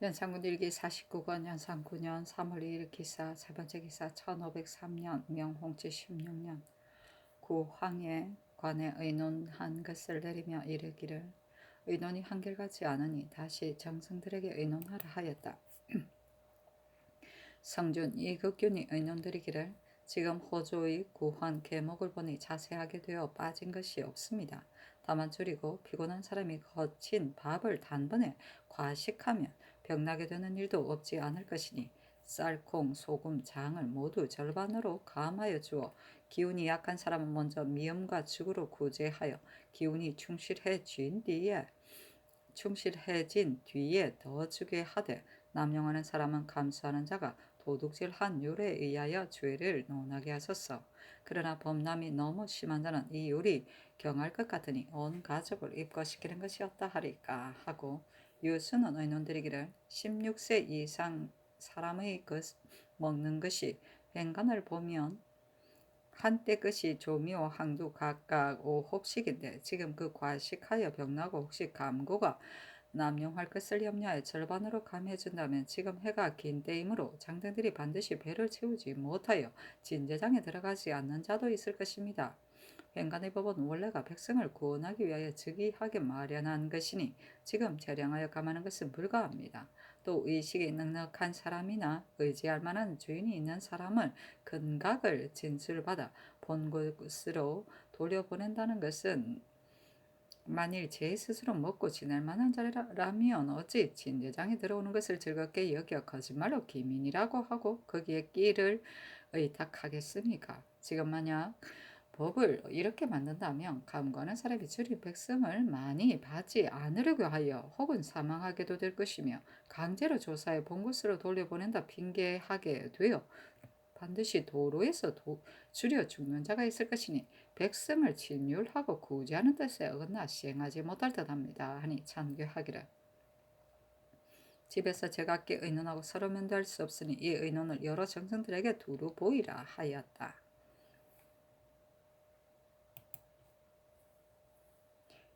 연산군 일기 49권 연산 9년 3월 2일 기사 세 번째 기사 1503년 명홍치 16년 구황에 관해 의논한 것을 내리며 이르기를 의논이 한결같지 않으니 다시 정승들에게 의논하라 하였다. 성준 이극균이 의논드리기를 지금 호조의 구환 계목을 보니 자세하게 되어 빠진 것이 없습니다. 다만 줄이고 피곤한 사람이 거친 밥을 단번에 과식하면 병나게 되는 일도 없지 않을 것이니 쌀, 콩, 소금, 장을 모두 절반으로 감하여 주어 기운이 약한 사람은 먼저 미음과 죽으로 구제하여 기운이 충실해진 뒤에 더 주게 하되 남용하는 사람은 감수하는 자가 도둑질한 율에 의하여 죄를 논하게 하소서. 그러나 범람이 너무 심한 자는 이 율이 경할 것 같으니 온 가족을 입거시키는 것이었다 하리까 하고 유수는 의논드리기를 16세 이상 사람의 먹는 것이 횡간을 보면 한때 것이 조미와 항두 각각 5홉씩인데 지금 그 과식하여 병나고 혹시 감고가 남용할 것을 염려하여 절반으로 감해준다면 지금 해가 긴 때이므로 장등들이 반드시 배를 채우지 못하여 진제장에 들어가지 않는 자도 있을 것입니다. 횡간의 법은 원래가 백성을 구원하기 위하여 즉위하게 마련한 것이니 지금 재량하여 감하는 것은 불가합니다. 또 의식이 넉넉한 사람이나 의지할 만한 주인이 있는 사람을 근각을 진술받아 본 곳으로 돌려보낸다는 것은 만일 제 스스로 먹고 지낼 만한 자라면 어찌 진대장에 들어오는 것을 즐겁게 여겨 거짓말로 기민이라고 하고 거기에 끼를 의탁하겠습니까? 지금 만약 법을 이렇게 만든다면 감관한 사람이 주리 백성을 많이 받지 않으려고 하여 혹은 사망하게도 될 것이며 강제로 조사해 본 곳으로 돌려보낸다 핑계하게 되어 반드시 도로에서 줄여 죽는 자가 있을 것이니 백성을 진율하고 구제하는 뜻에 어긋나 시행하지 못할 듯합니다. 하니 찬교하기를 집에서 제각기 의논하고 서로 면대할 수 없으니 이 의논을 여러 정승들에게 두루 보이라 하였다.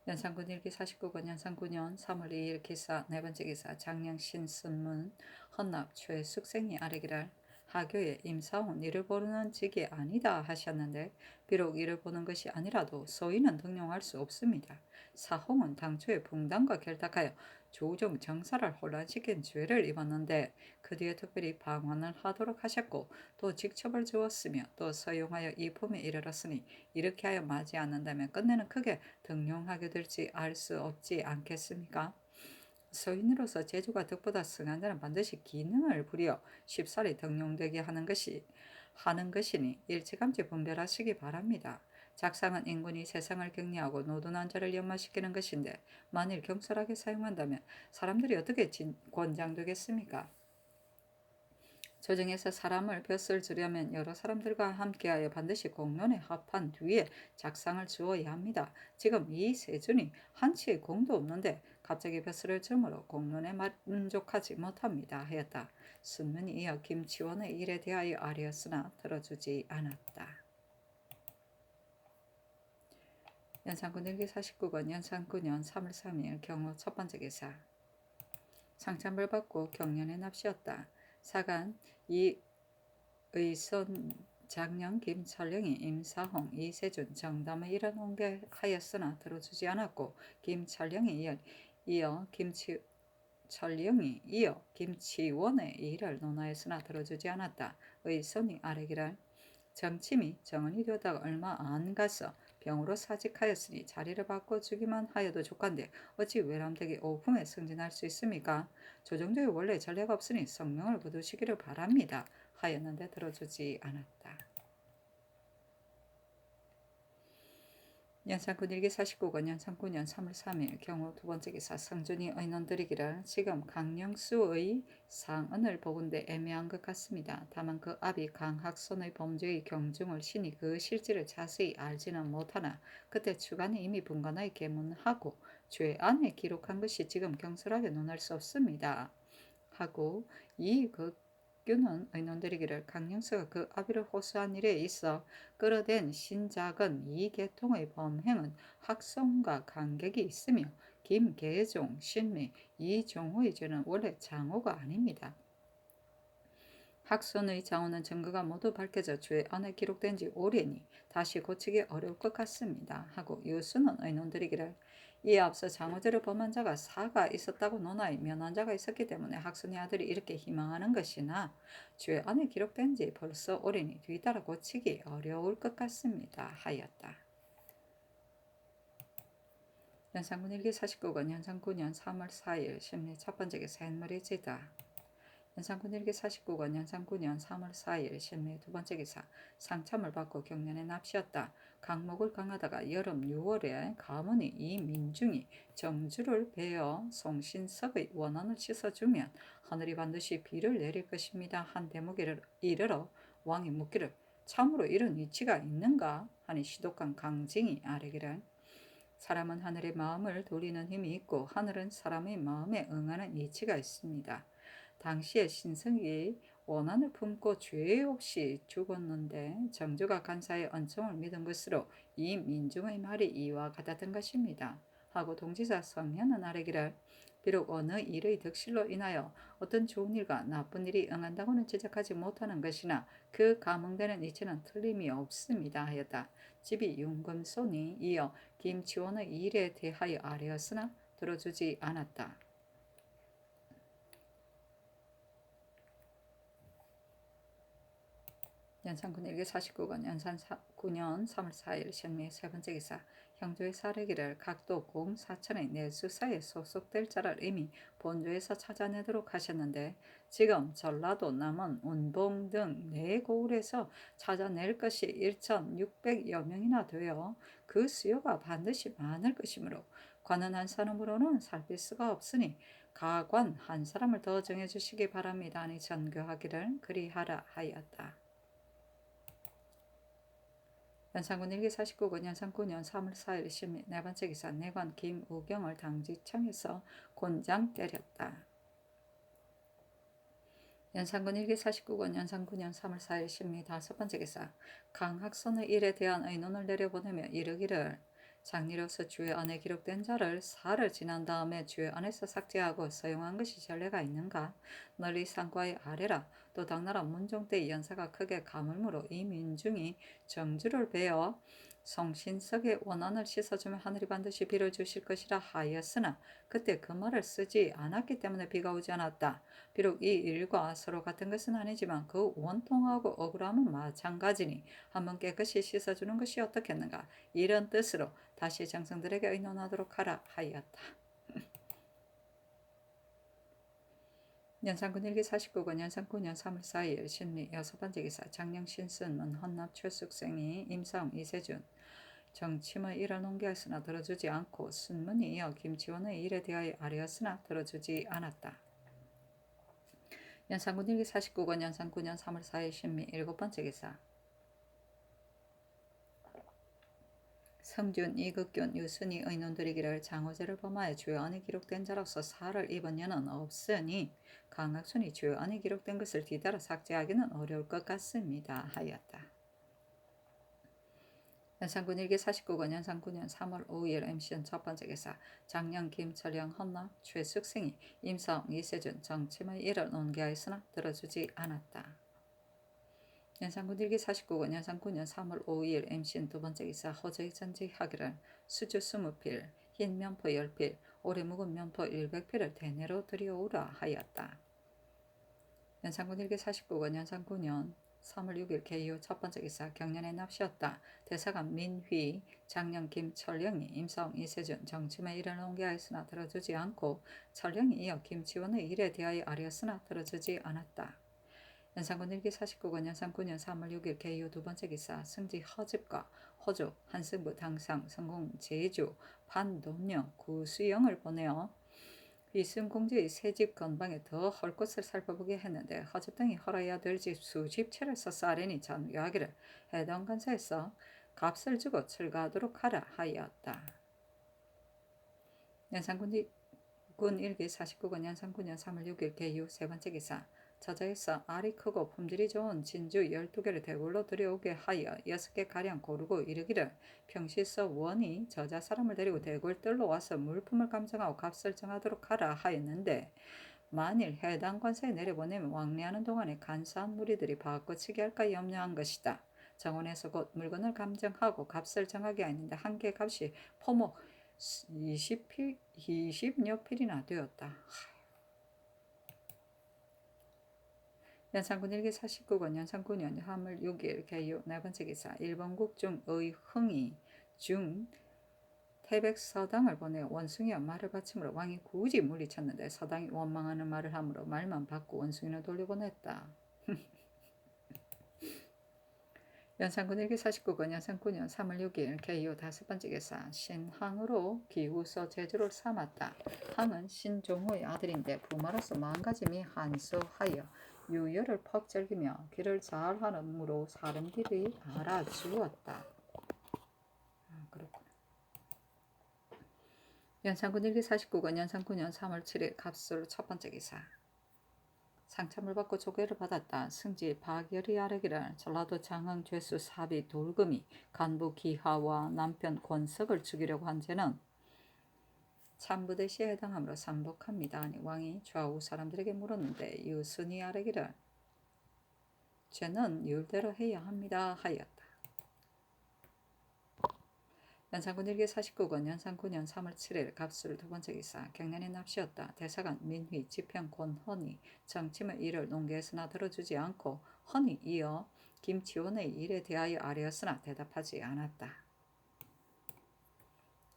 연산군 일기 49권 연산 9년 3월 2일 기사 네 번째 기사 장량신 순문 헌납 최숙생이 아뢰기를 하교에 임사홍 이를 보는 직이 아니다 하셨는데 비록 이를 보는 것이 아니라도 소인은 등용할 수 없습니다. 사홍은 당초에 붕당과 결탁하여 조정 정사를 혼란시킨 죄를 입었는데 그 뒤에 특별히 방관을 하도록 하셨고 또 직첩을 주었으며 또 서용하여 이 품에 이르렀으니 이렇게 하여 맞지 않는다면 끝내는 크게 등용하게 될지 알 수 없지 않겠습니까? 서인으로서 제주가 덕보다 승한 자는 반드시 기능을 부려 쉽사리 등용되게 하는 것이니 일찌감치 분별하시기 바랍니다. 작상은 인군이 세상을 격리하고 노둔한 자를 연마시키는 것인데 만일 경솔하게 사용한다면 사람들이 어떻게 권장되겠습니까? 조정에서 사람을 볕을 주려면 여러 사람들과 함께하여 반드시 공론에 합한 뒤에 작상을 주어야 합니다. 지금 이 세준이 한치의 공도 없는데 갑자기 벼슬을 주므로 공론에 만족하지 못합니다. 하였다. 순문이 이어 김치원의 일에 대하여 아뢰었으나 들어주지 않았다. 연산군 일기 49권 연산 9년 3월 3일 경호 첫 번째 기사 상참을 받고 경련에 납시었다. 사간 이의선 장령 김철령이 임사홍 이세준 정담의 일을 공개하였으나 들어주지 않았고 이어 김치원의 일을 논하였으나 들어주지 않았다. 의선이 아뢰기를 정침이 정원이 되었다가 얼마 안 가서 병으로 사직하였으니 자리를 바꿔주기만 하여도 족한데 어찌 외람되게 오품에 승진할 수 있습니까? 조정조에 원래 전례가 없으니 성명을 거두시기를 바랍니다. 하였는데 들어주지 않았다. 연산군 일기 49권 연산 9년 3월 3일 경우 두 번째 기사 성준이 의논드리기를 지금 강령수의 상언을 보건대 애매한 것 같습니다. 다만 그 앞이 강학손의 범죄의 경중을 신이 그 실질을 자세히 알지는 못하나 그때 추간에 이미 분간하여 계문하고 죄 안에 기록한 것이 지금 경솔하게 논할 수 없습니다. 하고 이극규는 의논드리기를 강령수가 그 아비를 호소한 일에 있어 끌어댄 신작은 이 계통의 범행은 학성과 간격이 있으며 김계종, 신미, 이종호의 죄는 원래 장호가 아닙니다. 학손의 장호는 증거가 모두 밝혀져 주의 안에 기록된 지 오래니 다시 고치기 어려울 것 같습니다. 하고 유수는 의논드리기를 이에 앞서 장호죄를 범한 자가 사가 있었다고 논하여 면한 자가 있었기 때문에 학손의 아들이 이렇게 희망하는 것이나 주의 안에 기록된 지 벌써 오래니 뒤따라 고치기 어려울 것 같습니다. 하였다. 연산군 일기 49권 연산 9년 3월 4일 심리 첫 번째 기사 햇머리지다. 연산군 일기 49권 연산 9년 3월 4일 심리 두 번째 기사 상참을 받고 경련에 납시었다. 강목을 강하다가 여름 6월에 가문이 이민중이 정주를 베어 송신석의 원한을 씻어주면 하늘이 반드시 비를 내릴 것입니다. 한 대목에 이르러 왕이 묻기를 참으로 이런 이치가 있는가 하니 시독한 강징이 아뢰기를 사람은 하늘의 마음을 돌리는 힘이 있고 하늘은 사람의 마음에 응하는 이치가 있습니다. 당시에 신성이 원한을 품고 죄 없이 죽었는데 정조가 간사의恩寵을 믿은 것으로 이 민중의 말이 이와 같았던 것입니다. 하고 동지사 성현은 아뢰기를 비록 어느 일의 덕실로 인하여 어떤 좋은 일과 나쁜 일이 응한다고는 지적하지 못하는 것이나 그 감응되는 이치는 틀림이 없습니다 하였다. 집이 윤금손이 이어 김치원의 일에 대하여 아뢰었으나 들어주지 않았다. 연산군 일기 49권 연산 9년 3월 4일 신미의 세 번째 기사 형조의 사례기를 각도 공사천의 내수사에 소속될 자를 이미 본조에서 찾아내도록 하셨는데 지금 전라도 남원 운봉 등 네 고을에서 찾아낼 것이 1,600여 명이나 되어 그 수요가 반드시 많을 것이므로 관은 한 사람으로는 살필 수가 없으니 가관 한 사람을 더 정해주시기 바랍니다. 하니 전교하기를 그리하라 하였다. 연산군 일기 49권 연산 9년 3월 4일 심리 네 번째 기사 내관 김우경을 당지청에서 곤장 때렸다. 연산군 일기 49권 연산 9년 3월 4일 심리 다섯 번째 기사 강학선의 일에 대한 의논을 내려보내며 이르기를 장리로서 주의 안에 기록된 자를 사를 지난 다음에 주의 안에서 삭제하고 사용한 것이 전례가 있는가? 널리 상과의 아래라. 또 당나라 문종 때 연사가 크게 가물므로 이 민중이 정주를 베어 성신석의 원한을 씻어주면 하늘이 반드시 비를 주실 것이라 하였으나 그때 그 말을 쓰지 않았기 때문에 비가 오지 않았다. 비록 이 일과 서로 같은 것은 아니지만 그 원통하고 억울함은 마찬가지니 한번 깨끗이 씻어주는 것이 어떻겠는가? 이런 뜻으로 다시 장성들에게 의논하도록 하라 하였다. 연산군 일기 49권 연산 9년 3월 4일 신리 여섯 번째 기사 장령 신순문 헌납 최숙생이 임사웅 이세준 정침의 일을 농기하였으나 들어주지 않고 순문이 이어 김치원의 일에 대하여 아뢰었으나 들어주지 않았다. 연산군 일기 49권 연산 9년 3월 4일 신미 일곱 번째 기사 성준, 이극균, 유순이 의논드리기를 장호죄를 범하여 주요 안에 기록된 자로서 사를 입은 여는 없으니 강학순이 주요 안에 기록된 것을 뒤따라 삭제하기는 어려울 것 같습니다. 하였다. 연산군 일기 49권 연산 9년 3월 5일 MCN 첫 번째 기사 장령, 김철영, 헌납, 최숙생이 임성, 이세준, 정침의 일을 논기하였으나 들어주지 않았다. 연산군 일기 49권 연산 9년 3월 5일 MCN 두 번째 기사 허저히 전지하기를 수주 20필, 흰 면포 10필, 오래 묵은 면포 100필을 대내로 들여오라 하였다. 연산군 일기 49권 연산 9년 3월 6일 개요 첫 번째 기사 경련에 납시었다. 대사관 민휘, 장령 김철령이 임성, 이세준, 정침의 일을 농기하였으나 들어주지 않고 철령이 이어 김치원의 일에 대하여 아뢰었으나 들어주지 않았다. 연산군 일기 49권 연산 9년 3월 6일 개요 두 번째 기사 승지 허집과 호조, 한승부, 당상, 성공, 제주, 판돈령, 구수영을 보내어 이순공주의 새집 건방에 더 헐 것을 살펴보게 했는데 허집 등이 헐어야 될 집 수십 채를 써싸려니 전교하기를 해당 간사에서 값을 주고 철거하도록 하라 하였다. 연산군 일기 49권 연산 9년 3월 6일 개요 세 번째 기사 저자에서 알이 크고 품질이 좋은 진주 12개를 대굴로 들여오게 하여 6개가량 고르고 이르기를 평시서 원이 저자 사람을 데리고 대굴 뜰로 와서 물품을 감정하고 값을 정하도록 하라 하였는데 만일 해당 관사에 내려보내면 왕래하는 동안에 간사한 무리들이 바꿔치기 할까 염려한 것이다. 정원에서 곧 물건을 감정하고 값을 정하게 하였는데 한 개 값이 포목 20여 필이나 되었다. 연산군 일기 49권 연산 9년 화물 6일 개요 네 번째 기사 일본국 중의 흥이 중 태백 서당을 보내 원숭이와 말을 바침으로 왕이 굳이 물리쳤는데 서당이 원망하는 말을 하므로 말만 받고 원숭이는 돌려보냈다. 연산군 일기 49권 연산 9년 3월 6일 개요 다섯 번째 기사 신항으로 기후서 제주를 삼았다. 항은 신종호의 아들인데 부모로서 마음가짐이 한소하여 유여를 퍽 즐기며 길을 잘 하므로 사람들이 알아주었다. 그렇구나. 연산군 일기 49권 연산 9년 3월 7일 갑술 첫 번째 기사 상참을 받고 조계를 받았다. 승지 박열이 아래기를 전라도 장흥 죄수 사비 돌금이 간부 기하와 남편 권석을 죽이려고 한 죄는 참부대시에 해당하므로 삼복합니다. 아니 왕이 좌우 사람들에게 물었는데 유순이 아래기를 죄는 율대로 해야 합니다 하였다. 연산군 일기 49권 연산 9년 3월 7일 갑술 두 번째 기사 경련이 납시였다. 대사관 민휘 지평 권헌이 정침의 일을 농계에서나 들어주지 않고 헌이 이어 김치원의 일에 대하여 아뢰었으나 대답하지 않았다.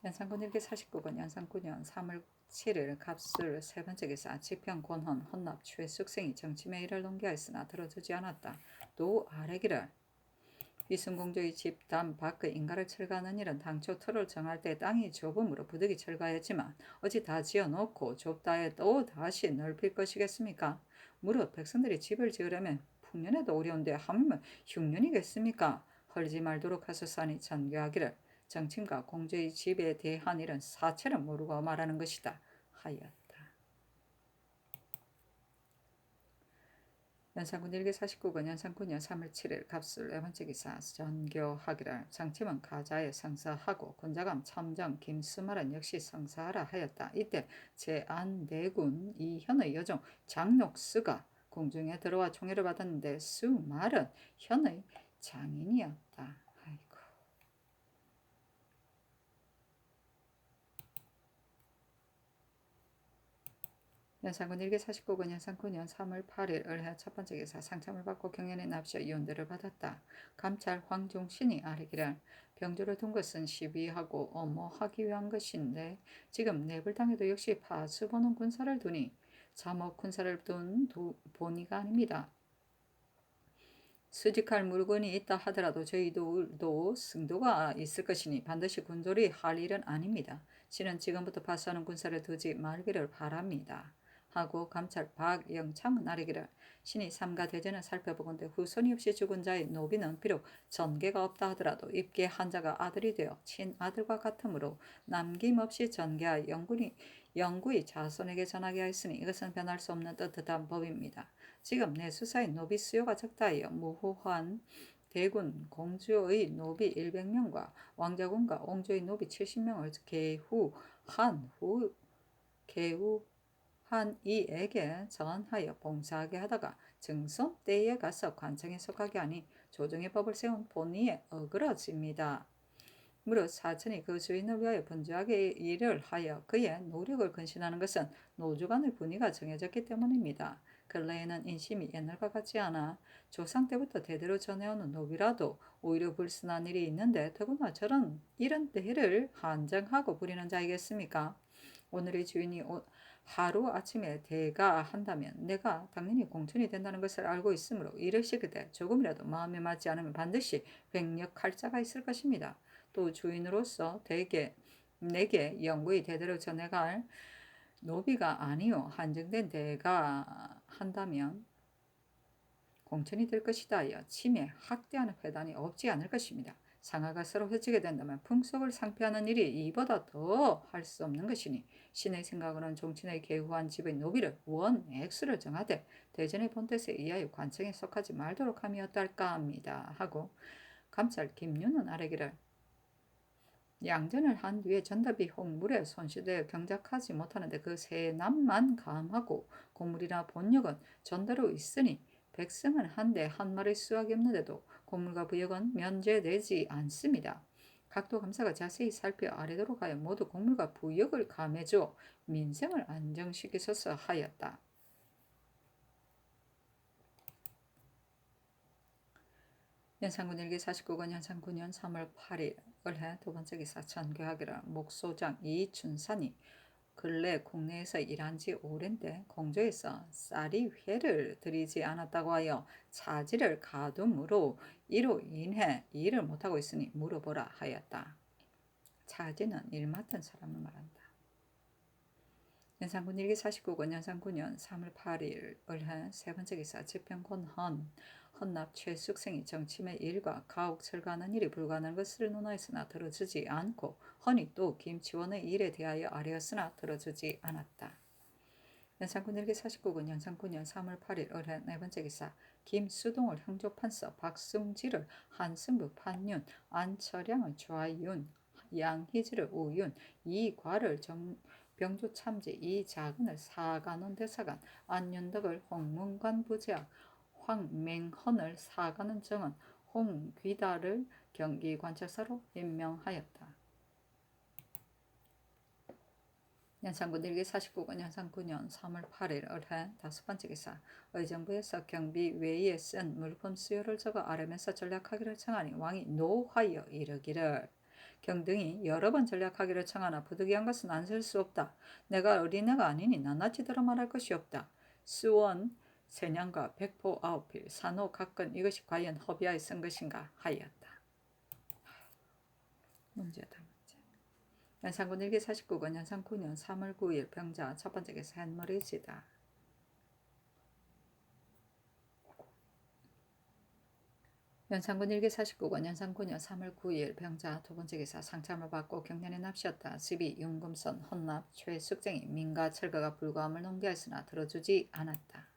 연산군 일기 49권 연산 9년 3월 7일 갑술 세 번째 기사 지평 권헌 헌납 최숙생이 정침의 일을 농계하였으나 들어주지 않았다. 또 아뢰기를 이순공주의 집 담 밖의 인가를 철거하는 일은 당초 터를 정할 때 땅이 좁음으로 부득이 철거했지만 어찌 다 지어놓고 좁다 해 또 다시 넓힐 것이겠습니까? 무릇 백성들이 집을 지으려면 풍년에도 어려운데 하물며 흉년이겠습니까? 헐지 말도록 하소서니 전교하기를 정침과 공주의 집에 대한 일은 사체를 모르고 말하는 것이다 하였다. 연산군 일기 49권 연산 9년 3월 7일 갑술 네 번째 기사 전교하기를 정침은 가자에 성사하고 군자감 첨정 김수말은 역시 성사하라 하였다. 이때 제안대군 이현의 여종 장록수가 궁중에 들어와 총애를 받았는데 수말은 현의 장인이었다. 아이고. 연산군 일기 49권 연산 9년 3월 8일 을해 첫 번째 기사 상참을 받고 경연에 납시어 이혼들을 받았다. 감찰 황종신이 아뢰기를 병조를 둔 것은 시비하고 엄호하기 위한 것인데 지금 내불당에도 역시 파수보는 군사를 두니 잠옷 군사를 둔 본의가 아닙니다. 수직할 물건이 있다 하더라도 저희도 승도가 있을 것이니 반드시 군졸이 할 일은 아닙니다. 신은 지금부터 파수하는 군사를 두지 말기를 바랍니다. 하고 감찰 박영창은 아뢰기를 신이 삼가 대전을 살펴보건대 후손이 없이 죽은 자의 노비는 비록 전계가 없다 하더라도 입계 한 자가 아들이 되어 친아들과 같으므로 남김없이 전계하 영구히 자손에게 전하게 하였으니 이것은 변할 수 없는 떳떳한 법입니다. 지금 내 수사의 노비 수요가 적다 하여 무호한 대군 공주의 노비 100명과 왕자군과 옹주의 노비 70명을 개후한 이에게 전하여 봉사하게 하다가 증손 때에 가서 관청에 속하게 하니 조정의 법을 세운 본의에 어그러집니다. 무릇 사천이 그 주인을 위하여 분주하게 일을 하여 그의 노력을 근신하는 것은 노주간의 분위가 정해졌기 때문입니다. 근래에는 인심이 옛날과 같지 않아 조상 때부터 대대로 전해오는 노비라도 오히려 불순한 일이 있는데 더구나 저런 이런 때를 한정하고 부리는 자이겠습니까? 오늘의 주인이 하루아침에 대가한다면 내가 당연히 공천이 된다는 것을 알고 있으므로 이르시기되 조금이라도 마음에 맞지 않으면 반드시 횡력할 자가 있을 것입니다. 또 주인으로서 내게 영구히 대대로 전해갈 노비가 아니요 한정된 대가 한다면 공천이 될 것이다 하여 침해 학대하는 회단이 없지 않을 것입니다. 상하가 서로 헤치게 된다면 풍속을 상피하는 일이 이보다 더 할 수 없는 것이니 신의 생각으로는 종친의 계후한 집의 노비를 원 액수를 정하되 대전의 본뜻에 의하여 관청에 속하지 말도록 함이 어떨까 합니다. 하고 감찰 김윤은 아래기를 양전을 한 뒤에 전답이 홍물에 손실되어 경작하지 못하는데 그 세남만 감하고 고물이나 본역은 전대로 있으니 백성은 한데 한 마리 수확이 없는데도 고물과 부역은 면제되지 않습니다. 각도 감사가 자세히 살펴 아래도록 하여 모두 고물과 부역을 감해줘 민생을 안정시키소서 하였다. 연산군 일기 49권 연산군년 3월 8일 을해 두 번째 기사 전교하기를 목소장 이춘산이 근래 국내에서 일한 지 오랜데 공조에서 쌀이 회를 들이지 않았다고 하여 차지를 가둠으로 이로 인해 일을 못하고 있으니 물어보라 하였다. 차지는 일 맡은 사람을 말한다. 연산군 일기 49권 연산군년 3월 8일 을해 세 번째 기사 지평권헌 헌납 최숙생이 정침의 일과 가옥 철거하는 일이 불가능한 것을 논하였으나 들어주지 않고 헌이 또 김치원의 일에 대하여 아뢰었으나 들어주지 않았다. 연산군 일기 49권 연산군년 3월 8일 을해 네 번째 기사 김수동을 형조판서 박승지를 한승부 판윤 안철양을 좌윤 양희지를 우윤 이과를 병조 참지 이자근을 사간원 대사관 안윤덕을 홍문관 부제학 황맹헌을 사가는 정은 홍귀다를 경기관찰사로 임명하였다. 연산군 일기 49권 연산군년 3월 8일 을해 다섯 번째 기사 의정부에서 경비 외에 쓴 물품 수요를 적어 아뢰면서 전략하기를 청하니 왕이 노하여 이르기를 경등이 여러 번 전략하기를 청하나 부득이한 것은 안 쓸 수 없다. 내가 어린애가 아니니 낱낱이더러 말할 것이 없다. 수원 세냥과 백포 아홉필 산호 각건 이것이 과연 허비하여 쓴 것인가 하였다. 문제다. 연산군 일기 49권 연산 9년 3월 9일 병자 첫 번째 기사 햇머리지다. 연산군 일기 49권 연산 9년 3월 9일 병자 두 번째 기사 상참을 받고 경련에 납시었다. 12. 윤금선 헌납 최숙쟁이 민가 철거가 불가함을 농기하였으나 들어주지 않았다.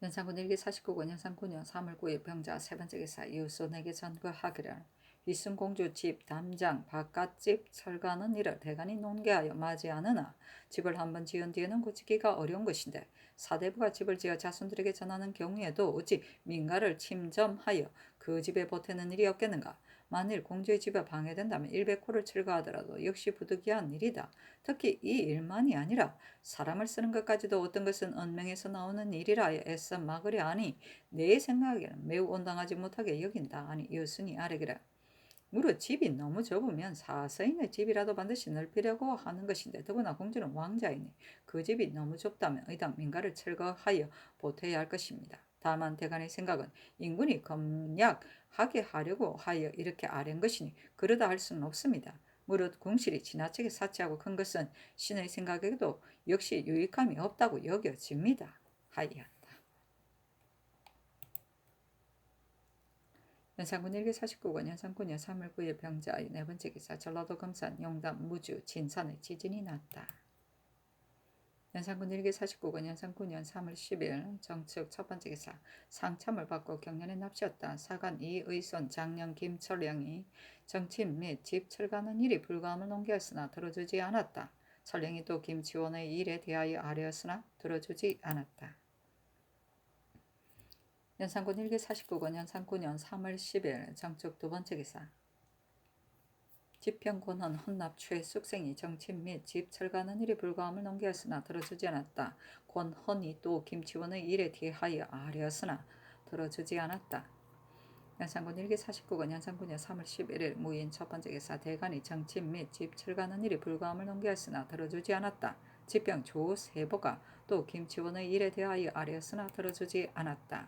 연산군 일기 49권 연산 9년 3월 9일 병자 세 번째 기사 유손에게 전거하기를 위순공주 집 담장 바깥집 철거하는 일을 대간이 논개하여 맞이하느나 집을 한번 지은 뒤에는 고치기가 어려운 것인데 사대부가 집을 지어 자손들에게 전하는 경우에도 어찌 민가를 침점하여 그 집에 보태는 일이 없겠는가. 만일 공주의 집에 방해된다면 100호를 철거하더라도 역시 부득이한 일이다. 특히 이 일만이 아니라 사람을 쓰는 것까지도 어떤 것은 언명에서 나오는 일이라 애써 막으려 하니 내 생각에는 매우 온당하지 못하게 여긴다. 아니 여순이 아래기라. 무릇 집이 너무 좁으면 사서인의 집이라도 반드시 넓히려고 하는 것인데 더구나 공주는 왕자이니 그 집이 너무 좁다면 의당 민가를 철거하여 보태야 할 것입니다. 다만 대간의 생각은 인군이 검약하게 하려고 하여 이렇게 아랜 것이니 그러다 할 수는 없습니다. 무릇 궁실이 지나치게 사치하고 큰 것은 신의 생각에도 역시 유익함이 없다고 여겨집니다. 하였다. 연산군 일기 49권 연산 9년 3월 9일 병자의 네 번째 기사 전라도 금산 용담 무주 진산에 지진이 났다. 연산군 일기 49권 연산 9년 3월 10일 정측 첫 번째 기사 상참을 받고 경련에 납시었다. 사간 이의손 장령 김철령이 정침 및 집 철거하는 일이 불가함을 농기하였으나 들어주지 않았다. 철령이 또 김치원의 일에 대하여 아뢰었으나 들어주지 않았다. 연산군 일기 49권 연산 9년 3월 10일 정축 두 번째 기사 지평권헌 헌납 최숙생이 정침 및 집 철거하는 일이 불가함을 농기하였으나 들어주지 않았다. 권헌이 또 김치원의 일에 대하여 아뢰었으나 들어주지 않았다. 연산군 일기 49권 연산 9년 3월 11일 무인 첫 번째 기사 대간이 정침 및 집 철거하는 일이 불가함을 농기하였으나 들어주지 않았다. 지평 조세보가 또 김치원의 일에 대하여 아뢰었으나 들어주지 않았다.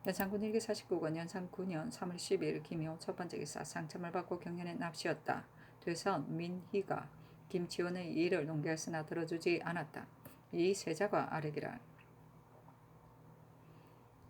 연산군 일기 49권 연산 9년 3월 10일 김효 첫 번째 기사 상참을 받고 경련에 납시었다. 되선 민희가 김치원의 일을 농기하였으나 들어주지 않았다. 이 세자가 아뢰기를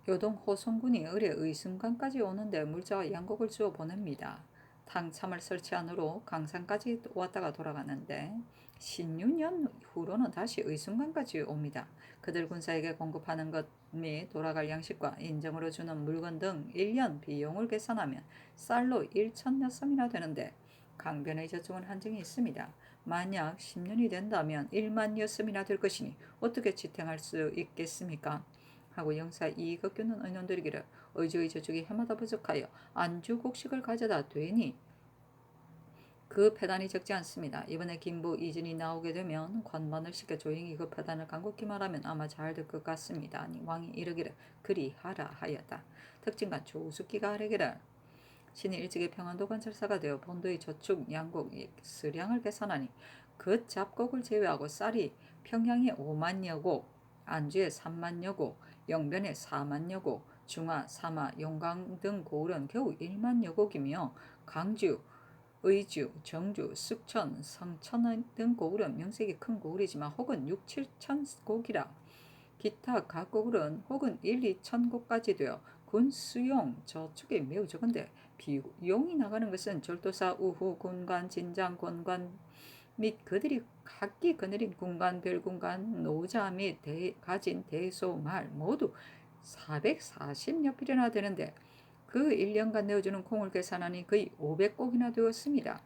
요동 호송군이 의뢰 의순강까지 오는데 물자와 양곡을 주어 보냅니다. 탕참을 설치한으로 강산까지 왔다가 돌아가는데 신유년 후로는 다시 의순강까지 옵니다. 그들 군사에게 공급하는 것 및 돌아갈 양식과 인정으로 주는 물건 등 1년 비용을 계산하면 쌀로 1천여 섬이나 되는데 강변의 저축은 한정이 있습니다. 만약 10년이 된다면 1만여 섬이나 될 것이니 어떻게 지탱할 수 있겠습니까? 하고 영사 이익규는 의논드리기를 의주의 저축이 해마다 부족하여 안주곡식을 가져다 되니 그 패단이 적지 않습니다. 이번에 김부 이진이 나오게 되면 관반을 시켜 조용히 그 패단을 간곡히 말하면 아마 잘 될 것 같습니다. 아니 왕이 이르기를 그리하라 하였다. 특징과 조숙기가 하려기를 신이 일찍이 평안도 관찰사가 되어 본도의 저축 양곡 수량을 계산하니 그 잡곡을 제외하고 쌀이 평양에 5만여곡, 안주에 3만여곡, 영변에 4만여곡, 중화, 삼화, 용강 등 고을은 겨우 1만여곡이며 강주, 의주, 정주, 쑥천, 성천 등 고을은 명색이 큰 고을이지만 혹은 6, 7천 곡이라 기타 각 고을은 혹은 1, 2천 곡까지 되어 군 수용 저축이 매우 적은데 비용이 나가는 것은 절도사 우후 군관 진장 군관 및 그들이 각기 거느린 군관 별군관 노자 및 가진 대소 말 모두 440여 필이나 되는데 그 1년간 내어주는 콩을 계산하니 거의 500곡이나 되었습니다.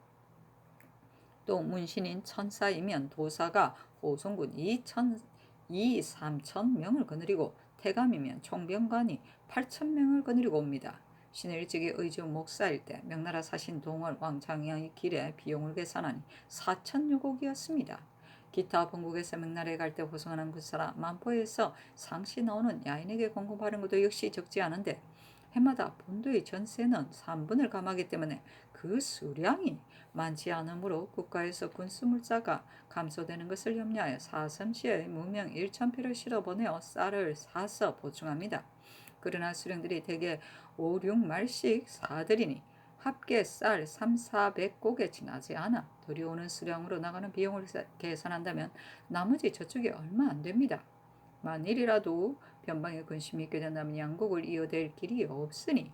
또 문신인 천사이면 도사가 호송군 3,000명을 거느리고 태감이면 총병관이 8,000명을 거느리고 옵니다. 신의 일찍이 의주 목사일 때 명나라 사신 동월 왕창의 길에 비용을 계산하니 4,000여곡이었습니다. 기타 본국에서 명나라에 갈 때 호송하는 군사라 만포에서 상시 나오는 야인에게 공급하는 것도 역시 적지 않은데 해마다 본도의 전세는 3분을 감하기 때문에 그 수량이 많지 않으므로 국가에서 군수물자가 감소되는 것을 염려하여 사섬시에 무명 1,000피를 실어보내어 쌀을 사서 보충합니다. 그러나 수령들이 대개 5, 6말씩 사들이니 합계 쌀 3, 400곡에 지나지 않아 들여오는 수량으로 나가는 비용을 계산한다면 나머지 저축이 얼마 안 됩니다. 만일이라도 변방에 근심이 있게 된다면 양국을 이어댈 길이 없으니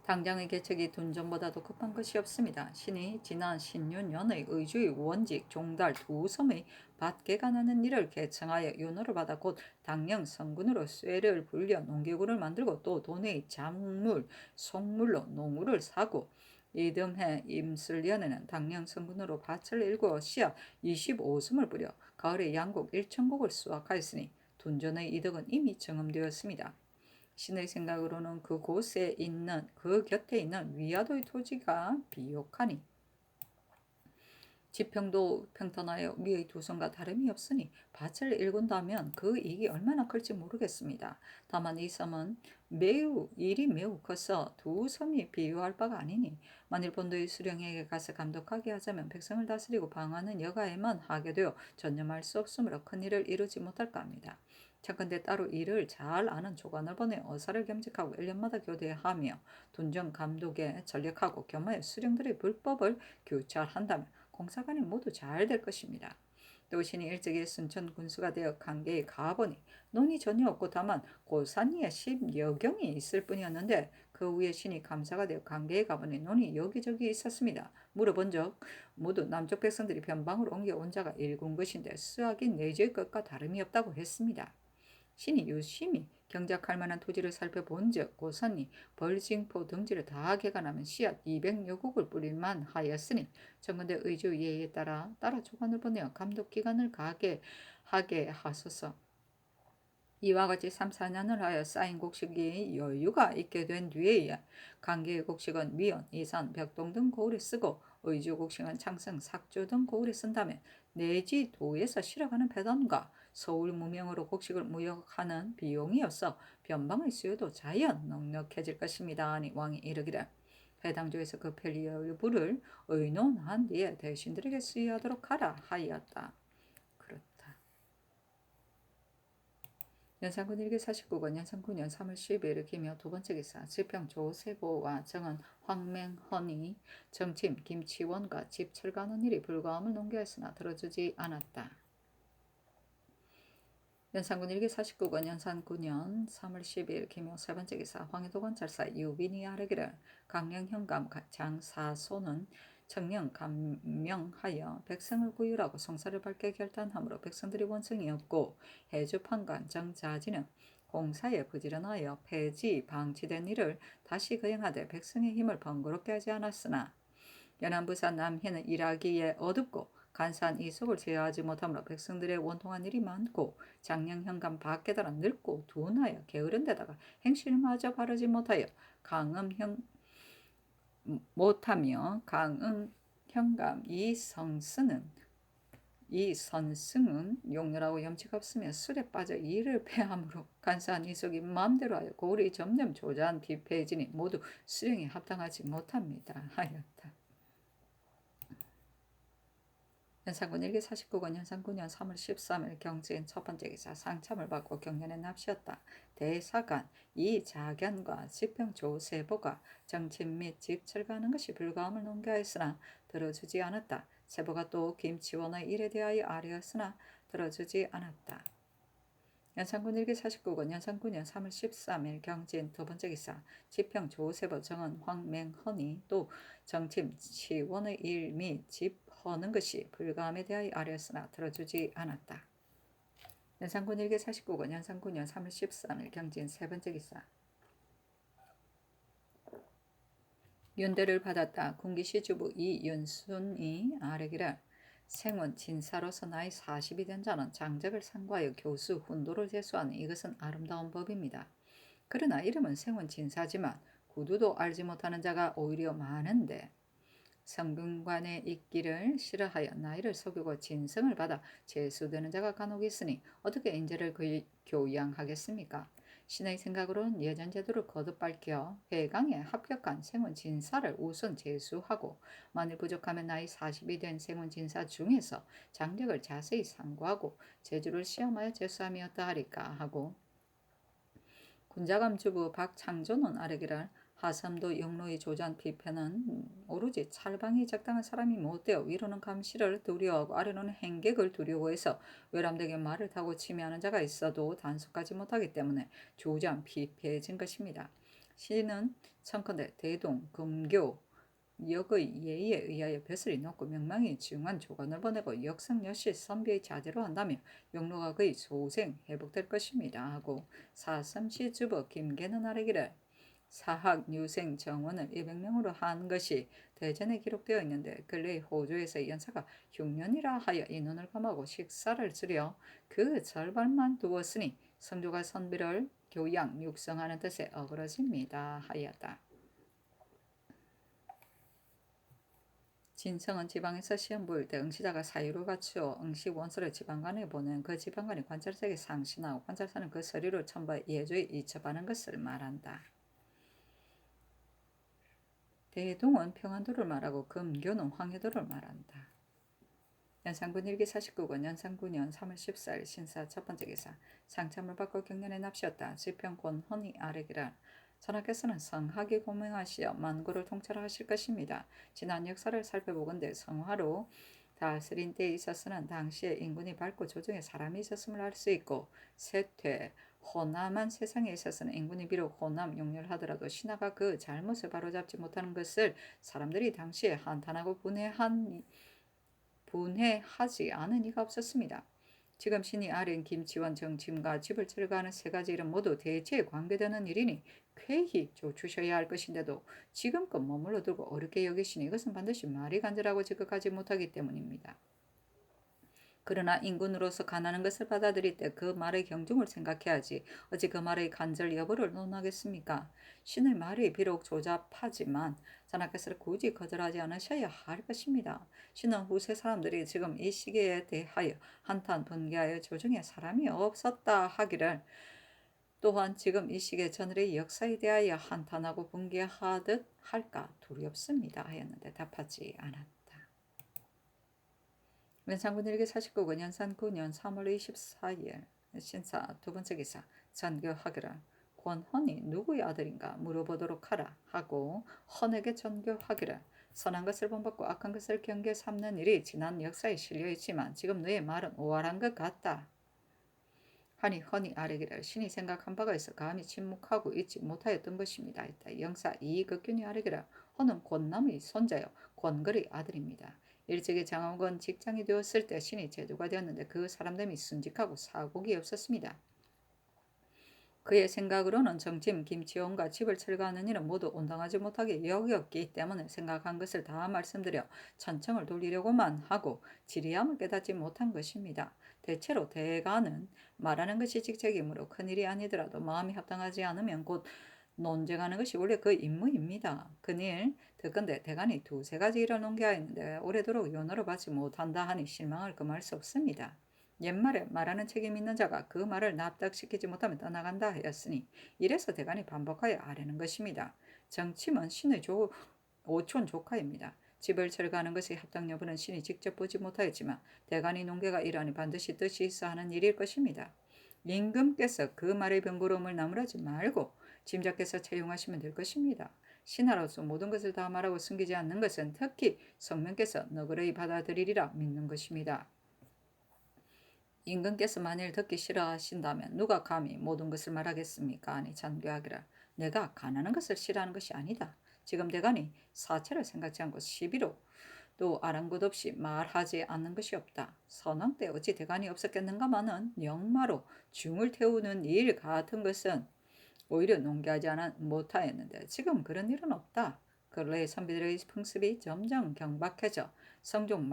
당장의 개척이 둔전보다도 급한 것이 없습니다. 신이 지난 신윤년의 의주의 원직 종달 두 섬의 밭개가 나는 일을 개청하여 윤호를 받아 곧 당령 성군으로 쇠를 불려 농기구를 만들고 또 도내의 작물, 속물로 농우를 사고 이듬해 임술년에는 당령 성군으로 밭을 일구어 씨앗 25섬을 뿌려 가을에 양곡 1,000곡을 수확하였으니 둔전의 이득은 이미 정음되었습니다. 신의 생각으로는 그곳에 있는 그 곁에 있는 위화도의 토지가 비옥하니 지평도 평탄하여 위의 두 섬과 다름이 없으니 밭을 일군다면 그 이익이 얼마나 클지 모르겠습니다. 다만 이 섬은 일이 매우 커서 두 섬이 비교할 바가 아니니 만일 본도의 수령에게 가서 감독하게 하자면 백성을 다스리고 방하는 여가에만 하게 되어 전념할 수 없으므로 큰 일을 이루지 못할까 합니다. 차건대 따로 이를 잘 아는 조관을 보내 어사를 겸직하고 1년마다 교대하며 둔전 감독에 전력하고 겸하여 수령들의 불법을 교찰한다면 공사관이 모두 잘 될 것입니다. 또 신이 일찍이 순천 군수가 되어 강계에 가보니 논이 전혀 없고 다만 고산리에 10여 경이 있을 뿐이었는데 그 후에 신이 감사가 되어 강계에 가보니 논이 여기저기 있었습니다. 물어본 적 모두 남쪽 백성들이 변방으로 옮겨온 자가 일군 것인데 수학이 내지의 것과 다름이 없다고 했습니다. 신이 유심히 경작할 만한 토지를 살펴본즉 고산이 벌징포 등지를 다 개간하면 씨앗 200여국을 뿌릴만 하였으니 정근대 의주 예에 따라 조관을 보내어 감독기관을 가게 하게 하소서. 이와 같이 3, 4년을 하여 쌓인 곡식이 여유가 있게 된 뒤에 강계의 곡식은 미연, 이산, 벽동 등 고을에 쓰고 의주 곡식은 창성, 삭주 등 고을에 쓴다면 내지 도에서 실어가는 배단과 서울 무명으로 곡식을 무역하는 비용이어서 변방의 수요도 자연 넉넉해질 것입니다. 아니 왕이 이르기를 해당 조에서 그 편리 일부를 의논한 뒤에 대신들에게 수여하도록 하라 하였다. 그렇다. 연산군 일기 49권 연산 9년 3월 10일 기며 두 번째 기사 지평 조세보와 정은 황맹헌이 정침 김치원과 집 철거하는 일이 불가함을 농계했으나 들어주지 않았다. 연산군 일기 49권 연산 9년 3월 10일 김용 세 번째 기사 황해도 관찰사 유빈이 아뢰기를 강령 현감 장사소는 청령 감명하여 백성을 구휼하고 성사를 밝게 결단하므로 백성들이 원성이 없고 해주 판관 정자지는 공사에 부지런하여 폐지 방치된 일을 다시 거행하되 백성의 힘을 번거롭게 하지 않았으나 연안부산 남해는 일하기에 어둡고 간사한 이속을 제어하지 못하므로 백성들의 원통한 일이 많고 장령 현감 밖에다가 늙고 둔하여 게으른 데다가 행실마저 바르지 못하여 강음 현감 이선승은 용렬하고 염치가 없으며 술에 빠져 이를 패함으로 간사한 이속이 마음대로 하여 고을이 점점 조자한 비패해지니 모두 수령에 합당하지 못합니다 하였다. 연산군 일기 49권 연산 9년 3월 13일 경지인 첫 번째 기사 상참을 받고 경련에 납시었다. 대사관 이자견과 집병 조세보가 정침 및 집 철거하는 것이 불가함을 논개하였으나 들어주지 않았다. 세보가 또 김치원의 일에 대하여 아뢰었으나 들어주지 않았다. 연산군 일기 49권 연산 9년 3월 13일 경진 두 번째 기사 집평 조세보 정원 황맹헌이 또 정침 치원의 일 및 집 허는 것이 불가함에 대하여 아뢰었으나 들어주지 않았다. 연산군 일기 49권 연산 9년 3월 13일 경진 세 번째 기사 윤대를 받았다. 군기시 주부 이윤순이 아뢰기를 생원 진사로서 나이 40이 된 자는 장적을 상고하여 교수 훈도를 제수하는 이것은 아름다운 법입니다. 그러나 이름은 생원 진사지만 구두도 알지 못하는 자가 오히려 많은데 성균관에 있기를 싫어하여 나이를 속이고 진성을 받아 제수되는 자가 간혹 있으니 어떻게 인재를 교양하겠습니까? 신의 생각으로는 예전 제도를 거듭 밝혀 회강에 합격한 생원 진사를 우선 제수하고 만일 부족하면 나이 40이 된 생원 진사 중에서 장력을 자세히 상고하고 제주를 시험하여 제수함이었다 하리까 하고 군자감 주부 박창조는 아뢰기를 하섬도 영로의 조잔 비편은 오로지 찰방이 적당한 사람이 못되어 위로는 감시를 두려워하고 아래로는 행객을 두려워해서 외람되게 말을 타고 침해하는 자가 있어도 단속하지 못하기 때문에 조잔 비패해진 것입니다. 시는 청컨대 대동, 금교, 역의 예의에 의하여 벼슬이 높고 명망이 중한 조관을 보내고 역성여시 선비의 자제로 한다며 영로가 그의 소생 회복될 것입니다 하고 사삼시 주부 김계는 아뢰기를 사학 유생 정원을 200명으로 한 것이 대전에 기록되어 있는데 근래 호주에서 연사가 흉년이라 하여 인원을 감하고 식사를 줄여 그 절반만 두었으니 성조가 선비를 교양 육성하는 뜻에 어그러집니다 하였다. 진성은 지방에서 시험 볼 때 응시자가 사유를 갖추어 응시 원서를 지방관에 보낸 그 지방관이 관찰사에게 상신하고 관찰사는 그 서류를 첨부해 예조에 이첩하는 것을 말한다. 대동은 평안도를 말하고 금교는 황해도를 말한다. 연산군 일기 49권 연산 9년 3월 14일 신사 첫 번째 기사 상참을 받고 경련에 납시었다. 지평권 헌이 아뢰기를 전하께서는 성하게 고명하시어 만고를 통찰하실 것입니다. 지난 역사를 살펴보건대 성화로 다스린 때에 있어서는 당시에 인군이 밝고 조정에 사람이 있었음을 알 수 있고 세퇴 호남한 세상에 있어서는 인군이 비록 호남 용렬하더라도 신하가 그 잘못을 바로잡지 못하는 것을 사람들이 당시에 한탄하고 분해하지 않은 이가 없었습니다. 지금 신이 아뢰인 김치원 정침과 집을 철거하는 세 가지 일은 모두 대체에 관계되는 일이니 쾌히 조추셔야 할 것인데도 지금껏 머물러 두고 어렵게 여기시니 이것은 반드시 말이 간절하고 지극하지 못하기 때문입니다. 그러나 인군으로서 가난한 것을 받아들일 때 그 말의 경중을 생각해야지 어찌 그 말의 간절 여부를 논하겠습니까? 신의 말이 비록 조잡하지만 전하께서 굳이 거절하지 않으셔야 할 것입니다. 신은 후세 사람들이 지금 이 시기에 대하여 한탄 분개하여 조정에 사람이 없었다 하기를 또한 지금 이 시기에 전일의 역사에 대하여 한탄하고 분개하듯 할까 두렵습니다 하였는데 답하지 않았다. 연산군 일기 49권 연산 9년 3월 24일 신사 두 번째 기사 전교하기를 권헌이 누구의 아들인가 물어보도록 하라 하고 헌에게 전교하기를 선한 것을 본받고 악한 것을 경계 삼는 일이 지난 역사에 실려 있지만 지금 너의 말은 오활한 것 같다. 하니 허니 아뢰기를 신이 생각한 바가 있어 감히 침묵하고 있지 못하였던 것입니다. 했다. 영사 이극균이 아뢰기를 허는 권남의 손자요 권거의 아들입니다. 일찍이 장원건 직장이 되었을 때 신이 제도가 되었는데 그 사람됨이 순직하고 사곡이 없었습니다. 그의 생각으로는 정침, 김치원과 집을 철거하는 일은 모두 온당하지 못하게 여겼기 때문에 생각한 것을 다 말씀드려 천청을 돌리려고만 하고 지리함을 깨닫지 못한 것입니다. 대체로 대가는 말하는 것이 직책이므로 큰일이 아니더라도 마음이 합당하지 않으면 곧 논쟁하는 것이 원래 그 임무입니다. 그일 듣건대 대간이 두세 가지 일을 논개하였는데 오래도록 연호를 받지 못한다 하니 실망을 금할 수 없습니다. 옛말에 말하는 책임 있는 자가 그 말을 납득시키지 못하면 떠나간다 하였으니 이래서 대간이 반복하여 아뢰는 것입니다. 정침은 신의 오촌 조카입니다. 집을 철거하는 것의 합당 여부는 신이 직접 보지 못하였지만 대간이 논개가 이러하니 반드시 뜻이 있어 하는 일일 것입니다. 임금께서 그 말의 번거로움을 나무라지 말고 짐작해서 채용하시면 될 것입니다. 신하로서 모든 것을 다 말하고 숨기지 않는 것은 특히 성명께서 너그러이 받아들이리라 믿는 것입니다. 임금께서 만일 듣기 싫어하신다면 누가 감히 모든 것을 말하겠습니까? 아니 잔교하기를 내가 가난한 것을 싫어하는 것이 아니다. 지금 대간이 사체를 생각지 않고 시비로 또 아랑곳 없이 말하지 않는 것이 없다. 선왕 때 어찌 대간이 없었겠는가마는 영마로 중을 태우는 일 같은 것은 오히려 논개하지 못하였는데 지금 그런 일은 없다. 근래의 선비들의 풍습이 점점 경박해져 성종